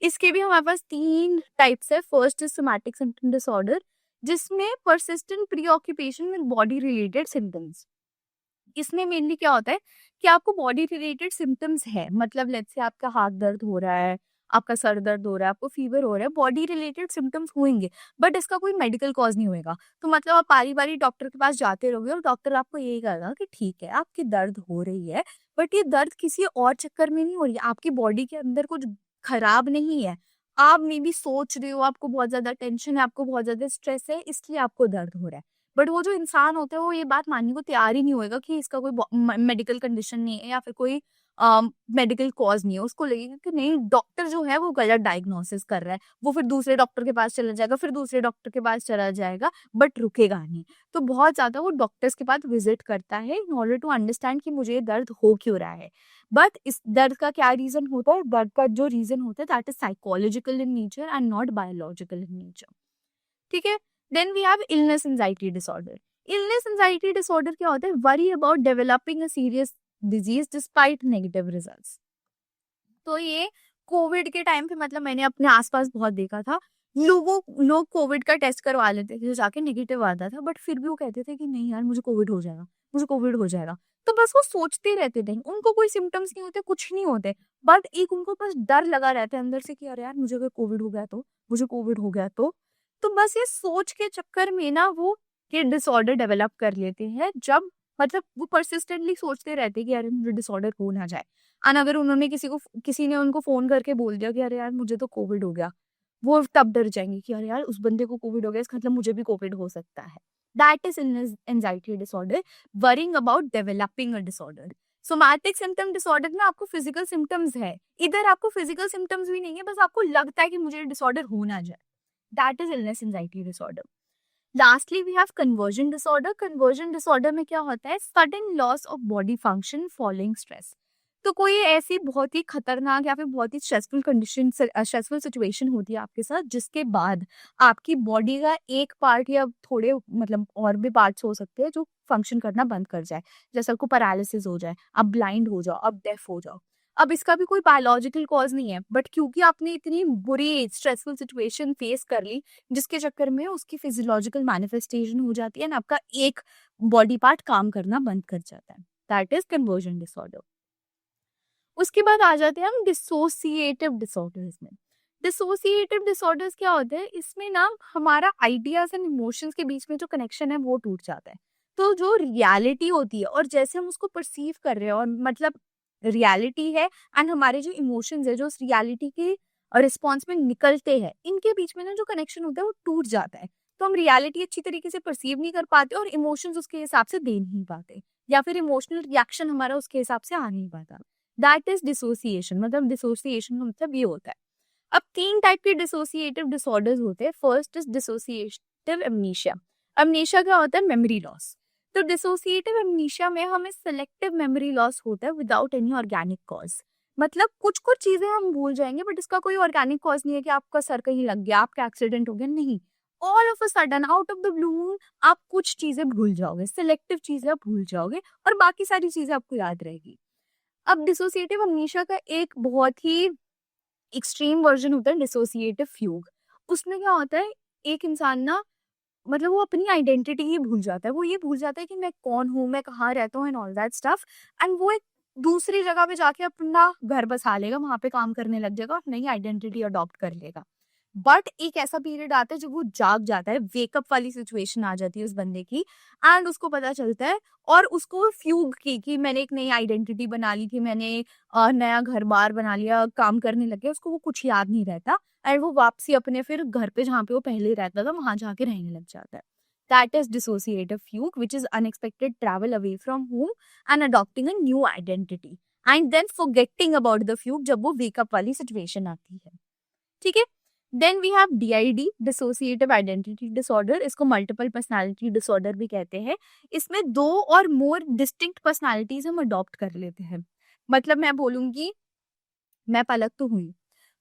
इसके भी हमारे पास 3 टाइप्स है। First is somatic symptom disorder, जिसमें persistent preoccupation with body related symptoms. इसमें मेनली क्या होता है कि आपको बॉडी रिलेटेड सिम्टम्स है, मतलब लेट्स से आपका हाथ दर्द हो रहा है, आपका सर दर्द हो रहा है, आपको फीवर हो रहा है, बॉडी रिलेटेड सिम्टम्स होंगे, बट इसका कोई मेडिकल कॉज नहीं होएगा। तो मतलब आप बारी बारी डॉक्टर के पास जाते रहोगे और डॉक्टर आपको यही कहेगा कि ठीक है आपकी दर्द हो रही है, बट ये दर्द किसी और चक्कर में नहीं हो रही है, आपकी बॉडी के अंदर कुछ खराब नहीं है, आप मे बी सोच रहे हो, आपको बहुत ज्यादा टेंशन है, आपको बहुत ज्यादा स्ट्रेस है, इसलिए आपको दर्द हो रहा है। बट वो जो इंसान होता है वो ये बात मानने को तैयार ही नहीं होएगा कि इसका कोई मेडिकल कंडीशन नहीं है या फिर कोई मेडिकल कॉज नहीं है। उसको लगेगा कि नहीं डॉक्टर जो है वो गलत डायग्नोसिस कर रहा है, वो फिर दूसरे डॉक्टर के पास चला जाएगा, फिर दूसरे डॉक्टर के पास चला जाएगा, बट रुकेगा नहीं। तो बहुत ज्यादा वो डॉक्टर्स के पास विजिट करता है इन ऑर्डर टू अंडरस्टैंड कि मुझे ये दर्द हो क्यों रहा है। बट इस दर्द का क्या रीजन होता है? दर्द का जो रीजन होता है that is psychological in nature and not biological in nature. ठीक है। Then we have illness anxiety disorder. Illness anxiety disorder क्या होता है? Worry about developing a serious disease despite negative results. तो ये कोविड के टाइम पे मतलब मैंने अपने आसपास बहुत देखा था, लोग कोविड का टेस्ट करवा लेते थे, जाके नेगेटिव आता था, बट फिर भी वो कहते थे कि नहीं यार मुझे कोविड हो जाएगा, मुझे कोविड हो जाएगा। तो बस वो सोचते रहते थे, उनको कोई सिम्टम्स नहीं होते, कुछ नहीं होते, बट एक उनको बस डर लगा रहता है अंदर से कि अरे यार मुझे अगर कोविड हो गया तो, मुझे कोविड हो गया तो बस ये सोच के चक्कर में ना वो ये डिसऑर्डर डेवलप कर लेते हैं। जब मतलब वो परसिस्टेंटली सोचते रहते हैं कि यार मुझे डिसऑर्डर हो ना जाए, और अगर उन्होंने किसी ने उनको फोन करके बोल दिया कि अरे यार मुझे तो कोविड हो गया, वो तब डर जाएंगे कि अरे यार उस बंदे को कोविड हो गया, इसका मतलब मुझे भी कोविड हो सकता है। That is anxiety disorder, worrying about developing a disorder. Somatic symptom disorder में आपको फिजिकल सिम्टम्स है, इधर आपको फिजिकल सिम्टम्स भी नहीं है, बस आपको लगता है कि मुझे डिसऑर्डर हो ना जाए, that is illness anxiety disorder. Lastly we have conversion disorder. Conversion disorder में क्या होता है? Sudden loss of body function following stress. तो कोई ऐसी बहुत ही खतरनाक या फिर बहुत ही स्ट्रेसफुल कंडीशन, स्ट्रेसफुल सिचुएशन होती है आपके साथ, जिसके बाद आपकी बॉडी का एक पार्ट या थोड़े मतलब और भी पार्ट्स हो सकते हैं जो फंक्शन करना बंद कर जाए, जैसे आपको पैरालिसिस हो जाए, आप ब्लाइंड हो जाओ, आप डेफ हो जाओ। अब इसका भी कोई बायोलॉजिकल कॉज नहीं है, बट क्योंकि आपने इतनी बुरी स्ट्रेसफुल सिचुएशन फेस कर ली, जिसके चक्कर में उसकी फिजियोलॉजिकल मैनिफेस्टेशन हो जाती है, एंड आपका एक बॉडी पार्ट काम करना बंद कर जाता है। That is conversion disorder. उसके बाद आ जाते हैं हम डिसोसिएटिव डिसऑर्डर्स में। डिसोसिएटिव डिसऑर्डर्स क्या होते हैं, इसमें ना हमारा आइडियाज एंड इमोशंस के बीच में जो कनेक्शन है वो टूट जाता है। तो जो रियलिटी होती है और जैसे हम उसको परसीव कर रहे हैं, और मतलब रियलिटी है एंड हमारे जो इमोशंस है जो उस रियलिटी के रिस्पॉन्स में निकलते हैं, इनके बीच में ना जो कनेक्शन होता है वो टूट जाता है। तो हम रियलिटी अच्छी तरीके से परसीव नहीं कर पाते और इमोशंस उसके हिसाब से दे नहीं पाते, या फिर इमोशनल रिएक्शन हमारा उसके हिसाब से आ नहीं पाता। That is dissociation. मतलब डिसोसिएशन का मतलब ये होता है। अब 3 टाइप के डिसोसिएटिव डिसऑर्डर्स होते हैं। First is dissociative amnesia. Amnesia क्या होता है? Memory loss. तो डिसोसिएटिव एमनीशिया में हमें सेलेक्टिव मेमोरी लॉस होता है विदाउट एनी ऑर्गेनिक कॉज। मतलब कुछ कुछ चीजें हम भूल जाएंगे, बट इसका कोई ऑर्गेनिक कॉज नहीं है कि आपका सर कहीं लग गया, आपका एक्सीडेंट हो गया, नहीं। All of a sudden out of the blue आप कुछ चीजें भूल जाओगे, सिलेक्टिव चीजें आप भूल जाओगे, और बाकी सारी चीजें आपको याद रहेगी। अब डिसोसिएटिव अमनीशिया का एक बहुत ही एक्सट्रीम वर्जन होता है डिसोसिएटिव फ्यूग। उसमें क्या होता है, एक इंसान ना, मतलब वो अपनी आइडेंटिटी ही भूल जाता है। वो ये भूल जाता है कि मैं कौन हूँ, मैं कहाँ रहता हूँ, and all that stuff. And वो एक दूसरी जगह पे जाके अपना घर बसा लेगा, वहां पे काम करने लग जाएगा और नई आइडेंटिटी अडॉप्ट कर लेगा। बट एक ऐसा पीरियड आता है जब वो जाग जाता है, वेकअप वाली सिचुएशन आ जाती है उस बंदे की, एंड उसको पता चलता है, और उसको फ्यूग की कि मैंने एक नई आइडेंटिटी बना ली थी, मैंने नया घर बार बना लिया, काम करने लग गया, उसको वो कुछ याद नहीं रहता, एंड वो वापसी अपने फिर घर पे जहाँ पे वो पहले रहता था वहां जाके रहने लग जाता है। That is dissociative fugue, which is unexpected travel away from home and adopting a new identity, and then forgetting about the fugue जब वो वेकअप वाली सिचुएशन आती है। ठीक है। Then we have DID, dissociative identity disorder. इसको मल्टीपल पर्सनालिटी डिसऑर्डर भी कहते हैं। इसमें 2 और मोर डिस्टिंक्ट पर्सनालिटीज हम अडॉप्ट कर लेते हैं। मतलब मैं बोलूंगी मैं पलक तो हुई,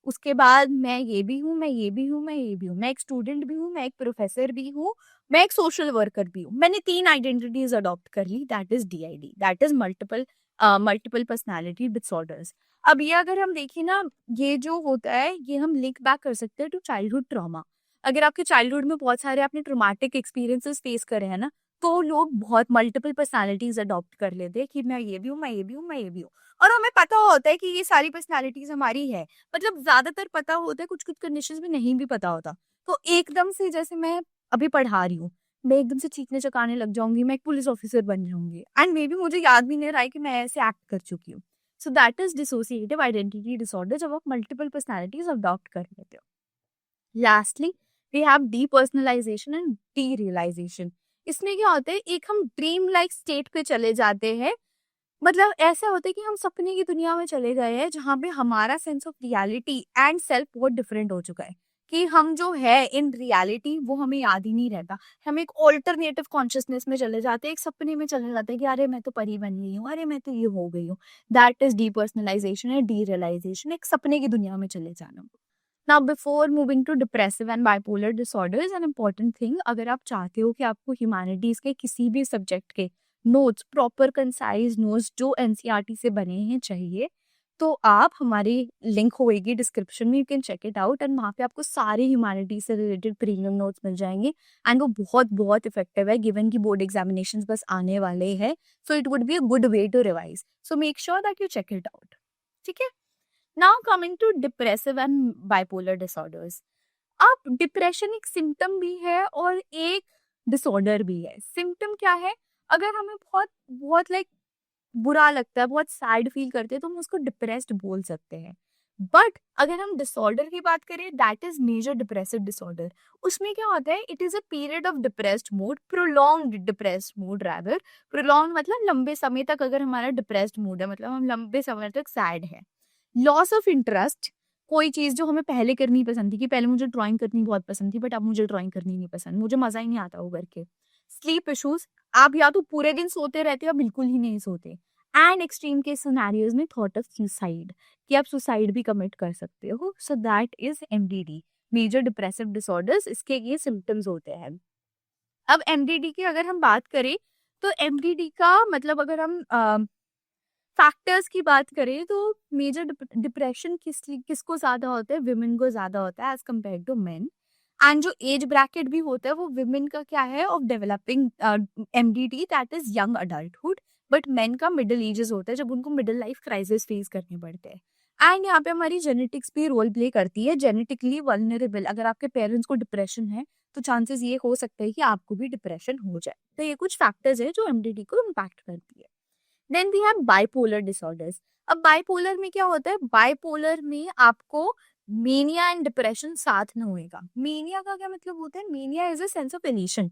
उसके बाद मैं ये भी हूँ, मैं ये भी हूँ, मैं ये भी हूँ, मैं एक स्टूडेंट भी हूँ, मैं एक प्रोफेसर भी हूँ, मैं एक सोशल वर्कर भी हूँ। मैंने 3 आइडेंटिटीज अडॉप्ट कर ली। That is DID, that is multiple personality disorders. अब ये अगर हम देखें ना, ये जो होता है ये हम लिंक बैक कर सकते हैं टू चाइल्डहुड ट्रॉमा। अगर आपके चाइल्डहुड में बहुत सारे आपने ट्रोमेटिक एक्सपीरियंसेस फेस करे हैं ना, तो लोग बहुत मल्टीपल पर्सनालिटीज अडॉप्ट कर लेते हैं कि मैं ये भी हूँ, मैं ये भी हूँ, मैं ये भी हूँ। और हमें पता होता है कि ये सारी पर्सनालिटीज हमारी है, मतलब ज्यादातर पता होता है, कुछ कुछ कंडीशंस में नहीं भी पता होता। तो एकदम से जैसे मैं अभी पढ़ा रही हूँ, मैं एकदम से चीखने चकाने लग जाऊंगी, मैं एक पुलिस ऑफिसर बन जाऊंगी, एंड मे बी मुझे याद भी नहीं रहा है कि मैं ऐसे एक्ट कर चुकी हूँ। So that is dissociative identity disorder, जब आप मल्टीपल पर्सनालिटीज अडॉप्ट कर लेते हो। Lastly we have depersonalisation and derealisation. इसमें क्या होता है, एक हम ड्रीम लाइक स्टेट पे चले जाते हैं। मतलब ऐसा होता है कि हम सपने की दुनिया में चले गए हैं, जहाँ पे हमारा sense of reality and self बहुत डिफरेंट हो चुका है, कि हम जो है इन रियलिटी वो हमें याद ही नहीं रहता। हम एक ऑल्टरनेटिव कॉन्शियसनेस में चले जाते हैं, एक सपने में चले जाते हैं कि अरे मैं तो परी बन गई हूँ, अरे मैं तो ये हो गई हूँ। That is depersonalization and derealization, एक सपने की दुनिया में चले जाना। Now before moving to depressive and bipolar disorders, an important thing, अगर आप चाहते हो कि आपको ह्यूमैनिटीज के किसी भी सब्जेक्ट के नोट्स, प्रॉपर कंसाइज नोट्स जो एनसीईआरटी से बने हैं चाहिए, तो आप हमारी लिंक होएगी डिस्क्रिप्शन में, you can check it out, and वहाँ पे आपको सारे ह्यूमैनिटीज से रिलेटेड प्रीमियम नोट्स मिल जाएंगे। एंड वो बहुत बहुत इफेक्टिव है, गिवन की बोर्ड एग्जामिनेशन बस आने वाले हैं, so it would be a good way to revise. So make sure that you check it out. ठीक है। Now coming to depressive and bipolar disorders. अब डिप्रेशन एक सिम्टम भी है और एक डिसऑर्डर भी है। सिम्टम क्या है? अगर हमें बहुत बहुत लाइक बुरा लगता है, बहुत सैड फील करते हैं, तो हम उसको डिप्रेस्ड बोल सकते हैं। बट अगर हम डिसऑर्डर की बात करें, that is major depressive disorder. उसमें क्या होता है, it is a period of depressed mood, prolonged depressed mood rather. Prolong मतलब लंबे समय तक अगर हमारा डिप्रेस्ड मूड है, मतलब हम लंबे समय तक सैड है। लॉस ऑफ इंटरेस्ट, कोई चीज जो हमें पहले करनी पसंद थी, कि पहले मुझे ड्राइंग करनी बहुत पसंद थी, बट अब मुझे ड्राइंग करनी नहीं पसंद, मुझे मजा ही नहीं आता वो करके। स्लीप इश्यूज, आप या तो पूरे दिन सोते रहते हो या बिल्कुल ही नहीं सोते। एंड एक्सट्रीम केस सिनेरियोज में थॉट ऑफ सुसाइड, कि आप सुसाइड भी कमिट कर सकते हो। So that is MDD, major depressive disorders, इसके ये सिम्टम्स होते हैं। अब एमडीडी की अगर हम बात करें, तो एमडीडी का मतलब अगर हम फैक्टर्स की बात करें तो मेजर डिप्रेशन किसको ज्यादा होता है, विमेन को ज्यादा होता है as compare to men. And जो एज ब्रैकेट भी होता है वो विमेन का क्या है, of developing MDT, that is young adulthood. But men का मिडिल एजेस होता है, जब उनको मिडिल लाइफ क्राइसिस फेस करने पड़ते हैं। एंड यहाँ पे हमारी जेनेटिक्स भी रोल प्ले करती है। जेनेटिकली वल्नरेबल, अगर आपके पेरेंट्स को डिप्रेशन है तो चांसेस ये हो सकता है कि आपको भी डिप्रेशन हो जाए। तो ये कुछ फैक्टर्स है जो एमडीटी को इम्पैक्ट करती है। Then we have bipolar disorders. अब बाइपोलर में क्या होता है, बाइपोलर में आपको मेनिया एंड डिप्रेशन साथ में होएगा। मेनिया का क्या मतलब होता है, mania is a sense of elation,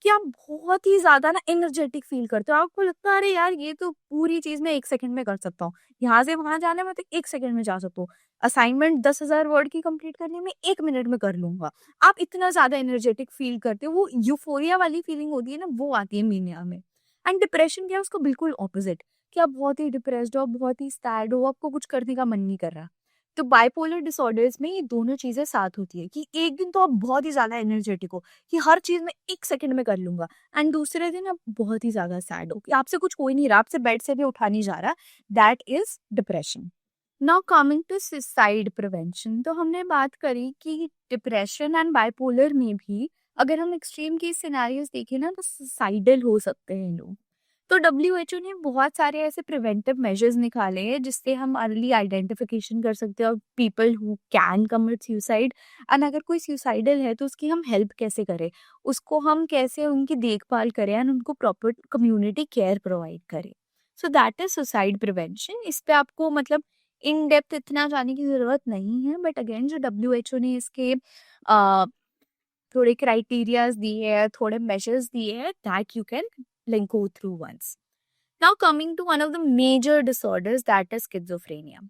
कि आप बहुत ही ज्यादा ना एनर्जेटिक फील करते हो, आपको लगता है अरे यार ये तो पूरी चीज मैं 1 सेकंड में कर सकता हूँ, यहाँ से वहां जाने में तो 1 सेकंड में जा सकता हूँ, असाइनमेंट 10,000 वर्ड की कंप्लीट करने में 1 मिनट में कर लूंगा। आप इतना ज्यादा एनर्जेटिक फील करते हो, वो यूफोरिया वाली फीलिंग होती है ना, वो आती है मेनिया में। एंड डिप्रेशन क्या है, उसको बिल्कुल ऑपोजिट, कि आप बहुत ही डिप्रेस्ड हो, आप बहुत ही सैड हो, आपको कुछ करने का मन नहीं कर रहा। तो बाइपोलर डिसऑर्डर्स में ये दोनों चीजें साथ होती है, कि एक दिन तो आप बहुत ही ज्यादा एनर्जेटिक हो कि हर चीज में 1 सेकंड में कर लूंगा, एंड दूसरे दिन आप बहुत ही ज्यादा सैड हो कि आपसे कुछ हो ही नहीं रहा, आपसे बेड से भी उठा नहीं जा रहा। That is depression. Now coming to suicide prevention, तो हमने बात करी कि डिप्रेशन एंड बाइपोलर में भी अगर हम एक्सट्रीम केस सिनेरियोस देखें ना, तो सुसाइडल हो सकते हैं लोग। तो डब्ल्यूएचओ ने बहुत सारे ऐसे प्रिवेंटिव मेजर्स निकाले हैं जिससे हम अर्ली आइडेंटिफिकेशन कर सकते हैं और people who can commit suicide. And अगर कोई सुसाइडल है तो उसकी हम हेल्प कैसे करें, उसको हम कैसे उनकी देखभाल करें एंड उनको प्रॉपर कम्युनिटी केयर प्रोवाइड करें। सो दैट इज सुसाइड प्रिवेंशन। इस पे आपको मतलब इन डेप्थ इतना जाने की जरूरत नहीं है, बट अगेन जो डब्ल्यूएचओ ने इसके थोड़े क्राइटेरियाज दिए हैं, थोड़े मेजर्स दिए हैं, that you can like go through once. Now coming to one of the major disorders, that is schizophrenia.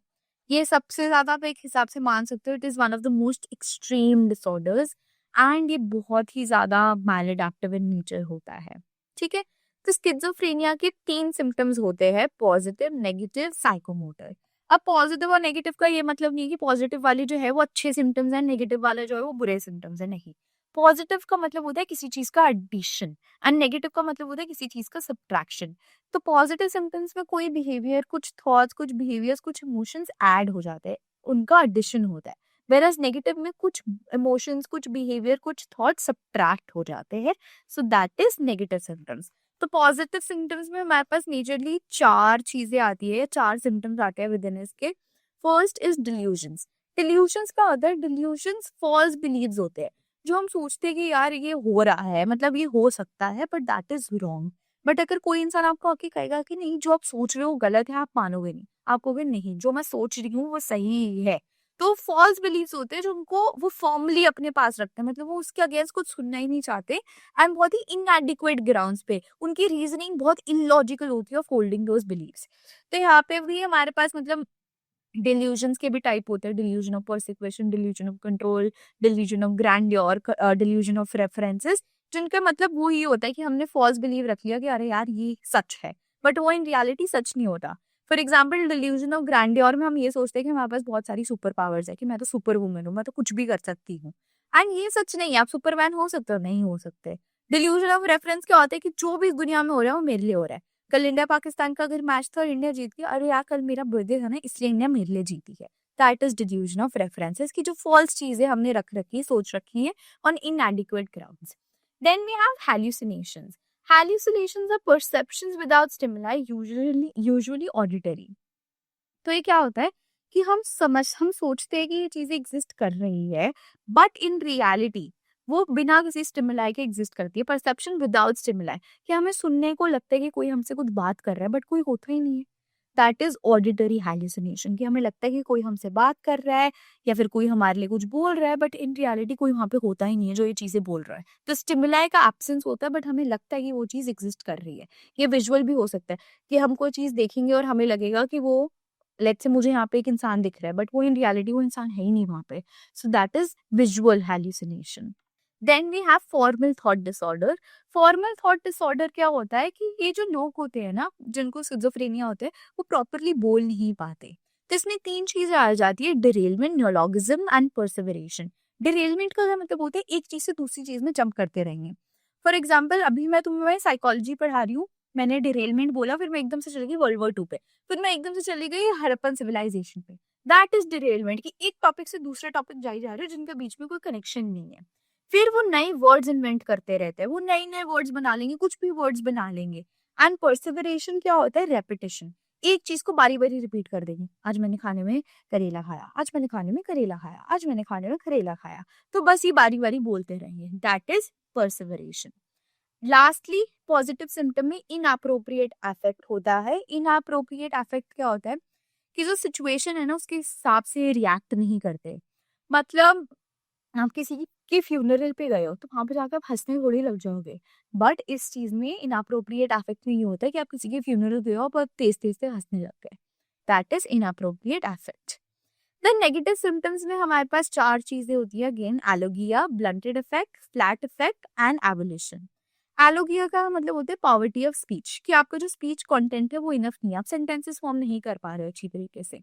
ये सबसे ज्यादा आप एक हिसाब से मान सकते हो, it is one of the most extreme disorders and ये बहुत ही ज्यादा मैलएडेप्टिव इन नेचर होता है। ठीक है, तो स्किज़ोफ्रेनिया के 3 सिम्टम्स होते हैं, पॉजिटिव, नेगेटिव, साइकोमोटर। अब पॉजिटिव और नेगेटिव का ये मतलब नहीं है कि पॉजिटिव वाली जो है वो अच्छे सिम्टम्स है, नेगेटिव वाला जो है वो बुरे सिम्टम्स है, नहीं। पॉजिटिव का मतलब होता है किसी चीज का एडिशन एंड नेगेटिव का मतलब होता है किसी चीज का सब्ट्रैक्शन। तो पॉजिटिव सिम्टम्स में कोई बिहेवियर, कुछ थॉट्स, कुछ बिहेवियर्स, कुछ इमोशंस ऐड हो जाते हैं, उनका एडिशन होता है। वेरएज नेगेटिव में कुछ इमोशंस, कुछ बिहेवियर, कुछ थॉट्स सब्ट्रैक्ट हो जाते हैं। So that is negative symptoms. तो पॉजिटिव सिम्टम्स में हमारे पास मेजरली 4 चीजें आती है, 4 सिम्टम्स आते हैं विद इन इसके। First is delusions. डिल्यूजन्स का अदर डिल्यूजन्स फॉल्स बिलीव्स होते हैं, जो हम सोचते हैं कि यार ये हो रहा है, मतलब ये हो सकता है, but that is wrong. But अगर कोई इंसान आपको आके कहेगा कि नहीं जो आप सोच रहे हो गलत है, आप मानोगे नहीं, आप कहोगे नहीं जो मैं सोच रही हूँ वो सही है। तो फॉल्स बिलीव्स होते हैं जो उनको वो फॉर्मली अपने पास रखते हैं, मतलब वो उसके अगेंस्ट कुछ सुनना ही नहीं चाहते एंड बहुत ही इनएडिक्वेट ग्राउंड्स पे उनकी रीजनिंग बहुत इलॉजिकल होती है ऑफ होल्डिंग दोज बिलीव्स। तो यहाँ पे भी हमारे पास मतलब डिल्यूजन्स के भी टाइप होते हैं, delusion of persecution, delusion of control, delusion of grandeur, delusion of references, जिनका मतलब वो ये होता है कि हमने फॉल्स बिलीव रख लिया कि अरे यार ये सच है, बट वो इन रियलिटी सच नहीं होता। For example delusion of grandeur में हम ये सोचते हैं कि हमारे पास बहुत सारी सुपर पावर्स है, कि मैं तो सुपर वुमन हूँ, मैं तो कुछ भी कर सकती हूँ। एंड ये सच नहीं है, आप सुपरमैन हो सकते हो, नहीं हो सकते। डिल्यूजन ऑफ रेफरेंस क्या होता है कि जो भी इस दुनिया में हो रहा है वो मेरे लिए हो रहा है। कल इंडिया पाकिस्तान का अगर मैच था और इंडिया जीत गया, अरे यार कल मेरा बर्थडे था ना इसलिए इंडिया मेरे लिए जीती है। That is delusion of references, की जो फॉल्स चीजें हमने रख रखी है, सोच रखी है on inadequate grounds. Then we have hallucinations. Hallucinations are perceptions without stimuli, usually auditory. तो ये क्या होता है कि हम सोचते हैं कि ये चीजें एग्जिस्ट कर रही है, बट इन रियलिटी वो बिना किसी स्टिमुलाई के एग्जिस्ट करती है। परसेप्शन विदाउट स्टिमुलाई, कि हमें सुनने को लगता है कि कोई हमसे कुछ बात कर रहा है बट कोई होता ही नहीं है। दैट इज ऑडिटरी हैल्यूसिनेशन, कि हमें लगता है कि कोई हमसे बात कर रहा है या फिर कोई हमारे लिए कुछ बोल रहा है, बट इन रियलिटी कोई वहां पे होता ही नहीं है जो ये चीजें बोल रहा है। तो स्टिमुलाई का एब्सेंस होता है बट हमें लगता है कि वो चीज एग्जिस्ट कर रही है। ये विजुअल भी हो सकता है कि हम कोई चीज देखेंगे और हमें लगेगा कि वो, लेट्स से मुझे यहाँ पे एक इंसान दिख रहा है बट वो इन रियलिटी वो इंसान है ही नहीं वहां पे। So that is visual hallucination. Then we have formal thought disorder. Formal thought disorder क्या होता है कि ये जो लोग होते हैं ना जिनको सिजोफ्रेनिया होते हैं, वो प्रॉपरली बोल नहीं पाते। तो इसमें 3 चीजें आ जाती है, डिरेलमेंट, न्यूरोलॉगिज्म एंड परसिवरेशन। डिरेलमेंट का क्या मतलब होता है, एक चीज से दूसरी चीज में जंप करते रहेंगे। फॉर एग्जाम्पल अभी मैं तुम्हें साइकोलॉजी पढ़ा रही हूँ, मैंने डिरेलमेंट बोला, फिर मैं एकदम से चली गई वर्ल्ड वॉर 2 पे, फिर मैं एकदम से चली गई हड़प्पन सिविलाइजेशन पे। दैट इज डिरेलमेंट, कि एक टॉपिक से दूसरे टॉपिक जाई जा रहे हो जिनके बीच में कोई कनेक्शन नहीं है। फिर वो नए वर्ड्स इन्वेंट करते रहते हैं, वो नए नए वर्ड्स बना लेंगे, कुछ भी वर्ड्स बना लेंगे। एंड परसिवरेशन क्या होता है? रेपिटेशन। एक चीज को बारी बारी रिपीट कर देंगे। आज मैंने खाने में करेला खाया, आज मैंने खाने में करेला खाया, आज मैंने खाने में करेला खाया। तो बस ये बारी बारी बोलते रहेंगे। That is perseveration. Lastly positive symptom में इनअप्रोप्रिएट अफेक्ट होता है। इनअप्रोप्रिएट अफेक्ट क्या होता है? कि जो सिचुएशन है ना उसके हिसाब से रिएक्ट नहीं करते। मतलब आप किसी के फ्यूनरल पे गए हो तो वहां पे जाकर आप हंसने थोड़ी लग जाओगे। बट इस चीज में इनअप्रोप्रिएट अफेक्ट में ये होता है कि आप किसी के फ्यूनरल गए हो और तेज तेज से हंसने लग गए। That is inappropriate affect. The negative symptoms में हमारे पास 4 चीजें होती है। Again, alogia, blunted effect, flat effect and evolution. Alogia का मतलब होता है पॉवर्टी ऑफ स्पीच, कि आपका जो स्पीच कंटेंट है वो इनफ नहीं है, आप सेंटेंसेस फॉर्म नहीं कर पा रहे हो अच्छी तरीके से।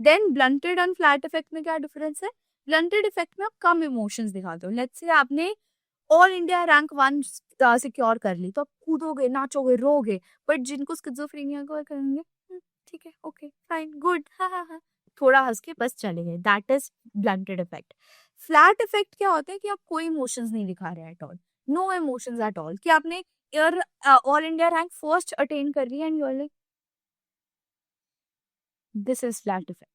Then blunted and flat affect में क्या डिफरेंस है? ब्लंटेड इफेक्ट में आप कम इमोशंस दिखाते हो। लेट्स से आपने ऑल इंडिया रैंक 1 सिक्योर कर ली, तो आप कूदोगे, नाचोगे, रोगे। बट जिनको स्किज़ोफ्रेनिया को करेंगे, ठीक है, ओके, फाइन, गुड, हाँ हाँ हाँ, थोड़ा हंस के बस चले गए। That is blunted effect. Flat effect क्या होता है? कि आप कोई इमोशंस नहीं दिखा रहे at all, no emotions at all, कि आपने air all India rank first attain कर रही है and you are like, this is flat effect.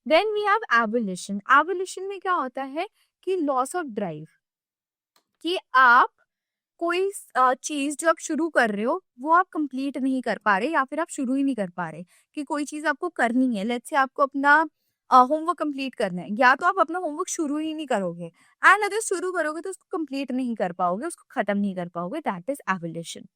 Then we have evolution. Evolution में क्या होता है? कि लॉस ऑफ ड्राइव, कि आप कोई चीज जो आप शुरू कर रहे हो वो आप कंप्लीट नहीं कर पा रहे, या फिर आप शुरू ही नहीं कर पा रहे। कि कोई चीज आपको करनी है, लेट्स से आपको अपना होमवर्क कंप्लीट करना है, या तो आप अपना होमवर्क शुरू ही नहीं करोगे, एंड अगर शुरू करोगे तो उसको कंप्लीट नहीं कर पाओगे, उसको खत्म नहीं कर पाओगे। That is evolution.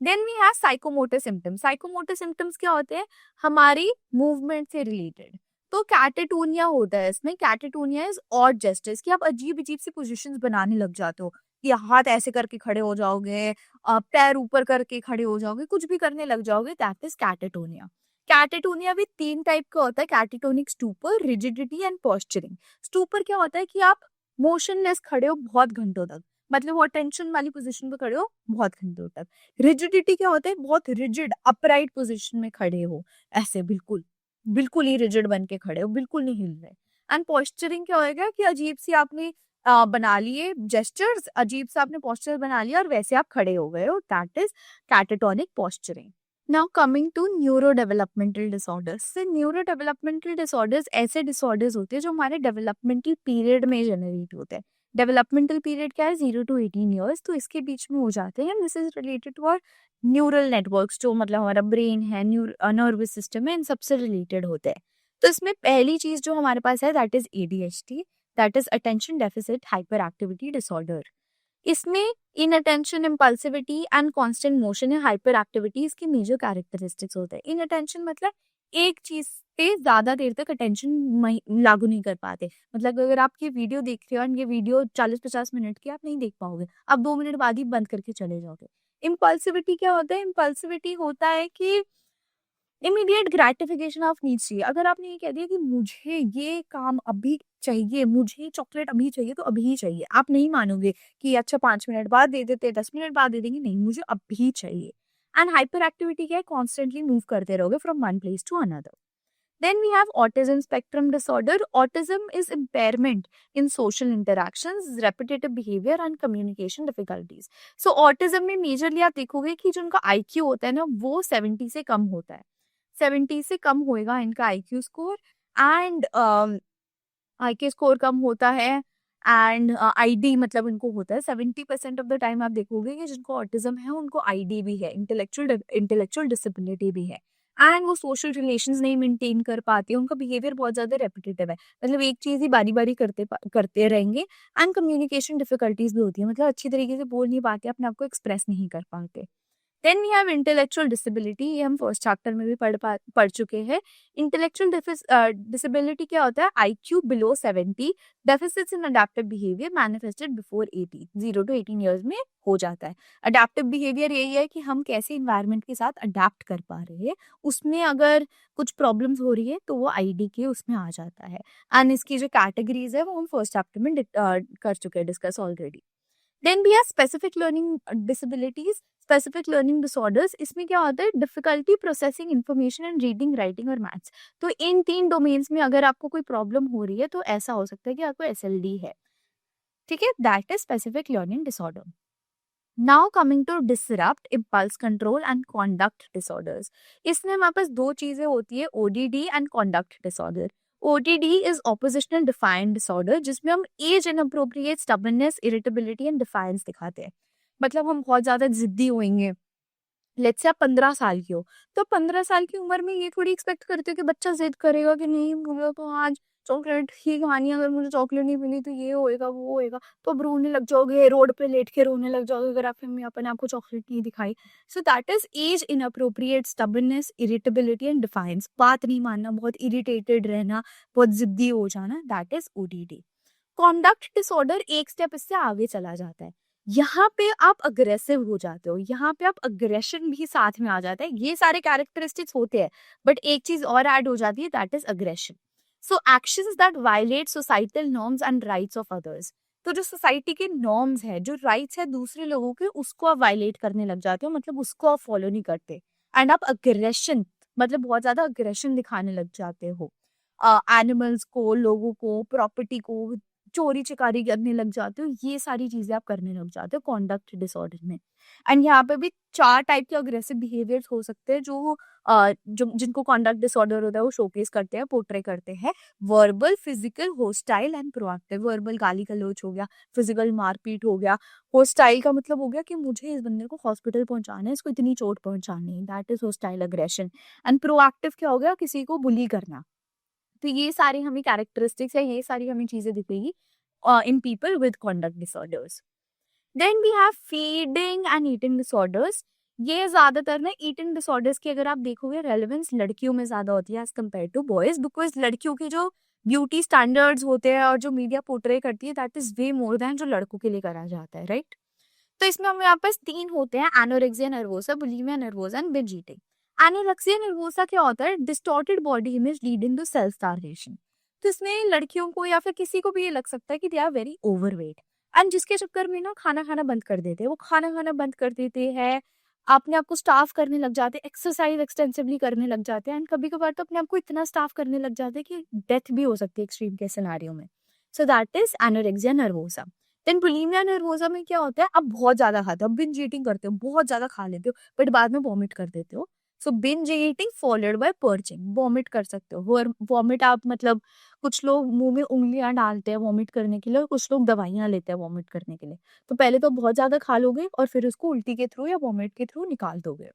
Then we have psychomotor symptoms. Psychomotor symptoms क्या होते हैं? हमारी मूवमेंट से रिलेटेड। तो कैटेटोनिया होता है इसमें। कैटेटोनिया इज ऑड जेस्चर्स, कि आप अजीब अजीब सी पोजीशंस बनाने लग जाते हो, कि हाथ ऐसे करके खड़े हो जाओगे, पैर ऊपर करके खड़े हो जाओगे, कुछ भी करने लग जाओगे। That is catatonia. कैटेटोनिया भी 3 टाइप का होता है: catatonic stupor, rigidity and posturing. Stupor क्या होता है? कि आप मोशनलेस खड़े हो बहुत घंटों तक, मतलब वो अटेंशन वाली पोजीशन पे खड़े हो बहुत घंटों तक। रिजिडिटी क्या होता है? बहुत रिजिड अपराइट पोजीशन में खड़े हो, ऐसे बिल्कुल बिल्कुल ही रिजिड बन के खड़े हो, बिल्कुल नहीं हिल रहे। एंड पोस्चरिंग क्या होएगा? कि अजीब सी आपने बना लिए जेस्चर्स, अजीब सा आपने पोस्चर बना लिया और वैसे आप खड़े हो गए हो। That is catatonic posturing. Now coming to neuro developmental disorders. Neuro developmental disorders ऐसे डिसऑर्डर्स होते हैं जो हमारे डेवलपमेंटल पीरियड में जनरेट होते हैं। डेवलपमेंटल पीरियड क्या है? 0 to 18 ईयर्स, तो इसके बीच में हो जाते हैं। This is related to our neural networks, जो मतलब हमारा ब्रेन है, नर्वस सिस्टम है, इन सबसे रिलेटेड होते हैं। तो इसमें पहली चीज जो हमारे पास है that is ADHD, that is attention deficit hyper activity disorder. इसमें इनअटेंशन, इम्पल्सिविटी एंड कांस्टेंट मोशन है, हाइपर एक्टिविटी इसके मेजर कैरेक्टरिस्टिक्स होते हैं। इनअटेंशन मतलब एक चीज पे ज्यादा देर तक अटेंशन लागू नहीं कर पाते। मतलब अगर आप ये वीडियो देख रहे हो और ये वीडियो 40-50 मिनट की, आप नहीं देख पाओगे, आप 2 मिनट बाद ही बंद करके चले जाओगे। इम्पल्सिविटी क्या होता है? इम्पल्सिविटी होता है कि इमीडिएट ग्रेटिफिकेशन ऑफ नीड्स चाहिए। अगर आपने ये कह दिया कि मुझे ये काम अभी चाहिए, मुझे चॉकलेट अभी चाहिए, तो अभी ही चाहिए, आप नहीं मानोगे कि अच्छा 5 मिनट बाद दे देते, 10 मिनट बाद दे देंगे, नहीं, मुझे अभी चाहिए। एंड हाइपर एक्टिविटी क्या है? कॉन्स्टेंटली मूव करते रहोगे from one place to another. Then we have autism spectrum disorder. Autism is impairment in social interactions, repetitive behavior and communication difficulties. So autism में majorly आप देखोगे कि जो उनका IQ होता है ना वो 70 से कम होता है। 70 से कम होएगा इनका IQ score, and IQ score कम होता है, एंड ID मतलब इनको होता है 70% ऑफ द टाइम। आप देखोगे कि जिनको ऑटिज्म है उनको ID भी है, इंटेलेक्चुअल डिसेबिलिटी भी है, एंड वो सोशल रिलेशंस नहीं मेंटेन कर पाते, उनका बिहेवियर बहुत ज्यादा रेपिटेटिव है, मतलब एक चीज ही बारी बारी करते रहेंगे। एंड कम्युनिकेशन डिफिकल्टीज भी होती है, मतलब अच्छी तरीके से बोल नहीं पाते, अपने आप को एक्सप्रेस नहीं कर पाते। Then we have intellectual disability, ये हम फर्स्ट चैप्टर में भी पढ़ चुके हैं। इंटेलेक्चुअल डिसेबिलिटी क्या होता है? IQ below 70, deficits in adaptive behaviour manifested before 18, 0 to 18 years में हो जाता है। अडेप्टिव बिहेवियर यही है कि हम कैसे इन्वायरमेंट के साथ अडेप्ट कर पा रहे हैं, उसमें अगर कुछ प्रॉब्लम्स हो रही है तो वो ID के उसमें आ जाता है। एंड इसकी जो कैटेगरीज है वो हम फर्स्ट चैप्टर में कर चुके हैं, डिस्कस ऑलरेडी। देन भी है specific learning disabilities, specific learning disorders. इसमें क्या होता है, difficulty processing information and reading, writing और मैथ्स। तो इन 3 डोमेन्स में अगर आपको कोई प्रॉब्लम हो रही है तो ऐसा हो सकता है कि आपको एसएलडी है, ठीक है, that is specific learning disorder. Now coming to disrupt impulse control and conduct disorders. इसमें हमारे पास 2 चीजें होती है, ODD and conduct disorder. ODD is oppositional defined disorder, जिसमें हम as inappropriate stubbornness, irritability and defiance दिखाते हैं। मतलब हम बहुत ज्यादा जिद्दी होंगे, लेट्स से आप 15 साल की हो, तो 15 साल की उम्र में ये थोड़ी एक्सपेक्ट करते हो कि बच्चा जिद करेगा कि नहीं मुझे तो आज चॉकलेट ही खानी है, अगर मुझे चॉकलेट नहीं मिली तो ये होएगा वो होएगा, तो अब रोने लग जाओगे, रोड पे लेट के रोने लग जाओगे अगर आपकी मम्मी पापा ने आपको चॉकलेट नहीं दिखाई। So that is age inappropriate stubbornness, irritability and defiance. बात नहीं मानना, बहुत इरिटेटेड रहना, बहुत जिद्दी हो जाना, that is ODD. Conduct disorder एक स्टेप इससे आगे चला जाता है, यहाँ पे आप अग्रेसिव हो जाते हो, यहाँ पे आप अग्रेशन भी साथ में आ जाता है। ये सारे कैरेक्टरिस्टिक्स होते हैं, बट एक चीज और ऐड हो जाती है, that is aggression. So actions that violate societal norms and rights of others. तो जो सोसाइटी के नॉर्म्स है, जो राइट्स है दूसरे लोगों के, उसको आप वायलेट करने लग जाते हो, मतलब उसको आप फॉलो नहीं करते, एंड आप अग्रेशन, मतलब बहुत ज्यादा अग्रेशन दिखाने लग जाते हो, एनिमल्स को, लोगों को, प्रॉपर्टी को, चोरी चिकारी करने लग जाते हो। ये सारी चीजें आप करने लग जाते हो कॉन्डक्ट डिसऑर्डर में। एंड यहाँ पे भी 4 टाइप के अग्रेसिव बिहेवियर्स हो सकते हैं जो जिनको कॉन्डक्ट डिसऑर्डर होता है वो शोकेस करते हैं, पोर्ट्रे करते हैं। Verbal, physical, hostile and proactive. Verbal गाली गलौज हो गया, फिजिकल मारपीट हो गया, होस्टाइल का मतलब हो गया कि मुझे इस बंदे को हॉस्पिटल पहुंचाना है, इसको इतनी चोट पहुंचानी है, that is hostile aggression. And proactive क्या हो गया, किसी को बुली करना। तो ये सारी हमें कैरेक्टरिस्टिक्स है, ये सारी हमें चीजें दिखेगी in people with conduct disorders. Then we have feeding and eating disorders. ये ज्यादातर ना ईटिंग डिसऑर्डर्स की अगर आप देखोगे रेलेवेंस लड़कियों में ज्यादा होती है as compare to boys, because लड़कियों के जो ब्यूटी स्टैंडर्ड्स होते हैं और जो मीडिया पोर्ट्रे करती है that is way more than जो लड़कों के लिए करा जाता है, राइट। तो इसमें हमें यहाँ पास 3 होते हैं, anorexia nervosa, bulimia nervosa and binge eating. Anorexia nervosa क्या होता है, distorted body image leading to self starvation. तो इसमें लड़कियों को या फिर किसी को भी ये लग सकता है कि they are very overweight, and जिसके चक्कर में ना खाना खाना बंद कर देते हैं, वो खाना खाना बंद कर देते हैं, अपने आप को स्टाफ करने लग जाते हैं, एक्सरसाइज एक्सटेंसिवली करने लग जाते हैं, एंड कभी कभार तो अपने आप को इतना स्टाफ करने लग जाते हैं कि डेथ भी हो सकती है एक्सट्रीम के सिनारियो में। So that is anorexia nervosa. Then bulimia nervosa में क्या होता है, आप बहुत ज्यादा खाते हो, बिंज ईटिंग करते हो, बहुत ज्यादा खा लेते हो, बट बाद में वॉमिट कर देते हो। So binge eating followed by purging, vomit कर सकते हो। वॉमिट आप मतलब कुछ लोग मुंह में उंगलियां डालते हैं वॉमिट करने के लिए, और कुछ लोग दवाइयां लेते हैं वॉमिट करने के लिए। तो पहले तो बहुत ज्यादा खा लोगे और फिर उसको उल्टी के थ्रू या वॉमिट के थ्रू निकाल दोगे।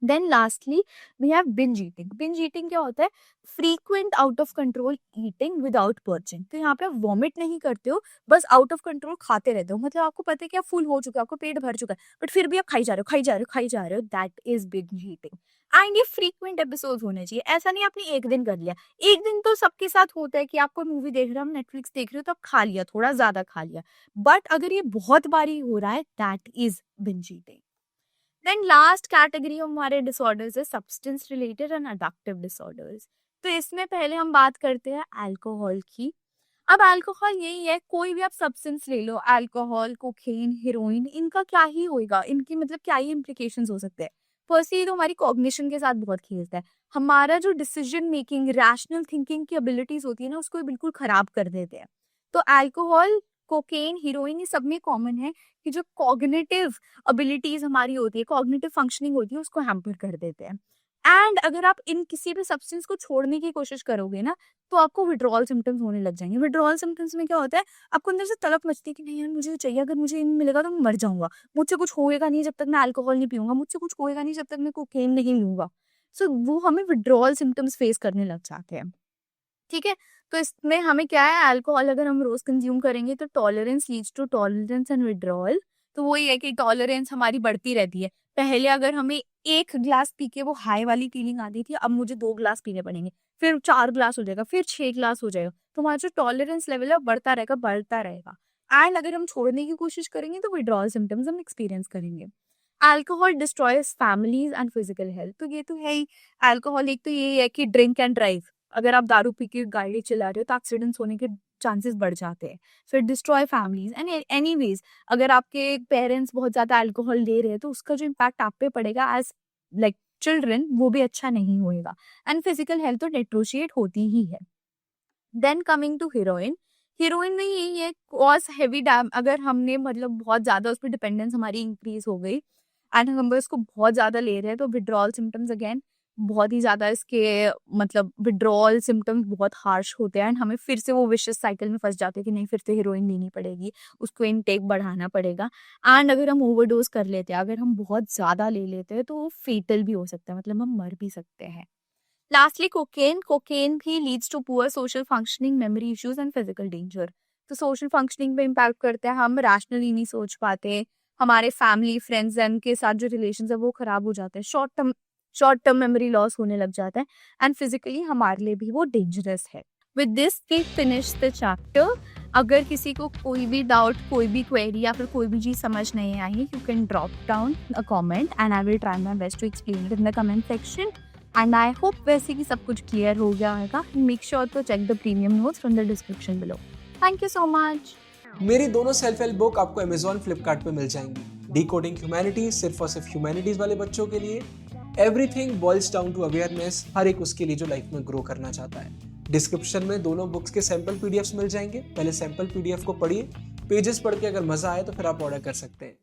Then lastly we have binge eating. Binge eating क्या होता है, frequent out of control eating without purging. तो यहाँ पे आप वॉमिट नहीं करते हो, बस आउट ऑफ कंट्रोल खाते रहते हो, मतलब आपको पता है कि आप फुल हो चुके हो, आपको पेट भर चुका है, बट फिर भी आप खाई जा रहे हो, खाई जा रहे हो, खाई जा रहे हो, that is binge eating. And ये फ्रीक्वेंट एपिसोड होने चाहिए, ऐसा नहीं आपने एक दिन कर लिया। एक दिन तो सबके साथ होता है कि आप कोई मूवी देख रहे हो, नेटफ्लिक्स देख रहे हो, तो आप खा लिया, थोड़ा ज्यादा खा लिया, बट अगर ये बहुत बारी हो रहा है that is binge eating. Then last category हमारे डिसऑर्डर्स है substance related and addictive disorders. तो इसमें पहले हम बात करते हैं अल्कोहल की। अब अल्कोहल यही है, कोई भी आप सब्सटेंस ले लो, अल्कोहल, कोकेन, हीरोइन, इनका क्या ही होएगा, इनकी मतलब क्या ही इम्प्लीकेशंस हो सकते हैं। फर्स्टली तो हमारी कॉग्निशन के साथ बहुत खेलता है, हमारा जो डिसीजन मेकिंग, रैशनल थिंकिंग की एबिलिटीज होती है ना, उसको बिल्कुल खराब कर देते हैं। तो अल्कोहल, कोकेन, हीरोइन, ये सब में कॉमन है कि जो कॉग्निटिव एबिलिटीज हमारी होती है, कॉग्निटिव फंक्शनिंग होती है, उसको हैम्पर कर देते हैं। एंड अगर आप इन किसी भी सब्सटेंस को छोड़ने की कोशिश करोगे ना, तो आपको विड्रॉल सिम्टम्स होने लग जाएंगे। विड्रॉल सिम्टम्स में क्या होता है, आपको अंदर से तड़प मचती है कि नहीं यार मुझे चाहिए, अगर मुझे नहीं मिलेगा तो मैं मर जाऊंगा, मुझसे कुछ होएगा नहीं जब तक मैं अल्कोहल नहीं पीऊंगा, मुझसे कुछ होएगा नहीं जब तक मैं कोकेन नहीं लूंगा। सो वो हमें विड्रॉल सिम्टम्स फेस करने लग जाते हैं, ठीक है। तो इसमें हमें क्या है, अल्कोहल अगर हम रोज कंज्यूम करेंगे तो tolerance leads to tolerance and withdrawal. तो वही है कि टॉलरेंस हमारी बढ़ती रहती है। पहले अगर हमें 1 ग्लास पी के वो हाई वाली फीलिंग आती थी, अब मुझे 2 ग्लास पीने पड़ेंगे, फिर 4 ग्लास हो जाएगा, फिर 6 ग्लास हो जाएगा। तो हमारा जो टॉलरेंस लेवल है बढ़ता रहेगा, बढ़ता रहेगा। एंड अगर हम छोड़ने की कोशिश करेंगे तो विड्रॉल सिम्टम्स हम एक्सपीरियंस करेंगे। Alcohol destroys families and physical health. तो ये तो है ही, अल्कोहल एक तो ये है कि ड्रिंक एंड ड्राइव, अगर आप दारू पी के गाड़ी चला रहे हो तो एक्सीडेंट्स होने के चांसेस बढ़ जाते हैं। फिर डिस्ट्रॉय फैमिलीज एंड एनीवेज, अगर आपके पेरेंट्स बहुत ज़्यादा अल्कोहल ले रहे हैं तो उसका जो इम्पैक्ट आप पे पड़ेगा एज लाइक चिल्ड्रन, वो भी अच्छा नहीं होएगा। एंड फिजिकल हेल्थ तो डिट्रोशिएट होती ही है। Then coming to heroin, heroin में यही है कॉज हेवी डैम, अगर हमने मतलब बहुत ज़्यादा उस पर डिपेंडेंस हमारी इंक्रीज हो गई एंड हम इसको बहुत ज़्यादा ले रहे हैं, तो विड्रॉल सिम्टम्स अगेन बहुत ही ज़्यादा इसके मतलब विड्रॉल सिम्टम्स बहुत हार्श होते हैं एंड हमें फिर से वो विशियस साइकिल में फंस जाते हैं कि नहीं फिर से हीरोइन लेनी पड़ेगी, उसको इनटेक बढ़ाना पड़ेगा। एंड अगर हम ओवरडोज कर लेते हैं, अगर हम बहुत ज़्यादा ले लेते हैं, तो वो फेटल भी हो सकता है, मतलब हम मर भी सकते हैं। लास्टली कोकेन, कोकेन भी leads to poor social functioning, memory issues and physical danger. तो सोशल फंक्शनिंग पे इम्पैक्ट करते हैं, हम रैशनली नहीं सोच पाते, हमारे फैमिली फ्रेंड्स एंड के साथ जो रिलेशन है वो खराब हो जाते हैं, शॉर्ट टर्म मेमोरी लॉस होने लग जाता है एंड फिजिकली हमारे लिए भी वो डेंजरस है। With this we finish the chapter. अगर किसी को कोई भी डाउट, कोई भी क्वेरी या फिर कोई भी चीज़ समझ नहीं आई, you can drop down a comment and I will try my best to explain it in the comment section. And I hope वैसे कि सब कुछ क्लियर हो गया होगा। Make sure to check the premium notes from the description below. Thank you so much. मेरी दोनों सेल्फ हेल्प बुक आपको अमेजॉन फ्लिपकार्ट पे मिल जाएंगी। डिकोडिंग ह्यूमैनिटीज सिर्फ और सिर्फ ह्यूमैनिटीज वाले बच्चों के लिए, everything boils down to awareness, हर एक उसके लिए जो लाइफ में ग्रो करना चाहता है। डिस्क्रिप्शन में दोनों बुक्स के सैंपल पीडीएफ्स मिल जाएंगे। पहले सैंपल पीडीएफ को पढ़िए, पेजेस पढ़ के अगर मजा आए तो फिर आप ऑर्डर कर सकते हैं।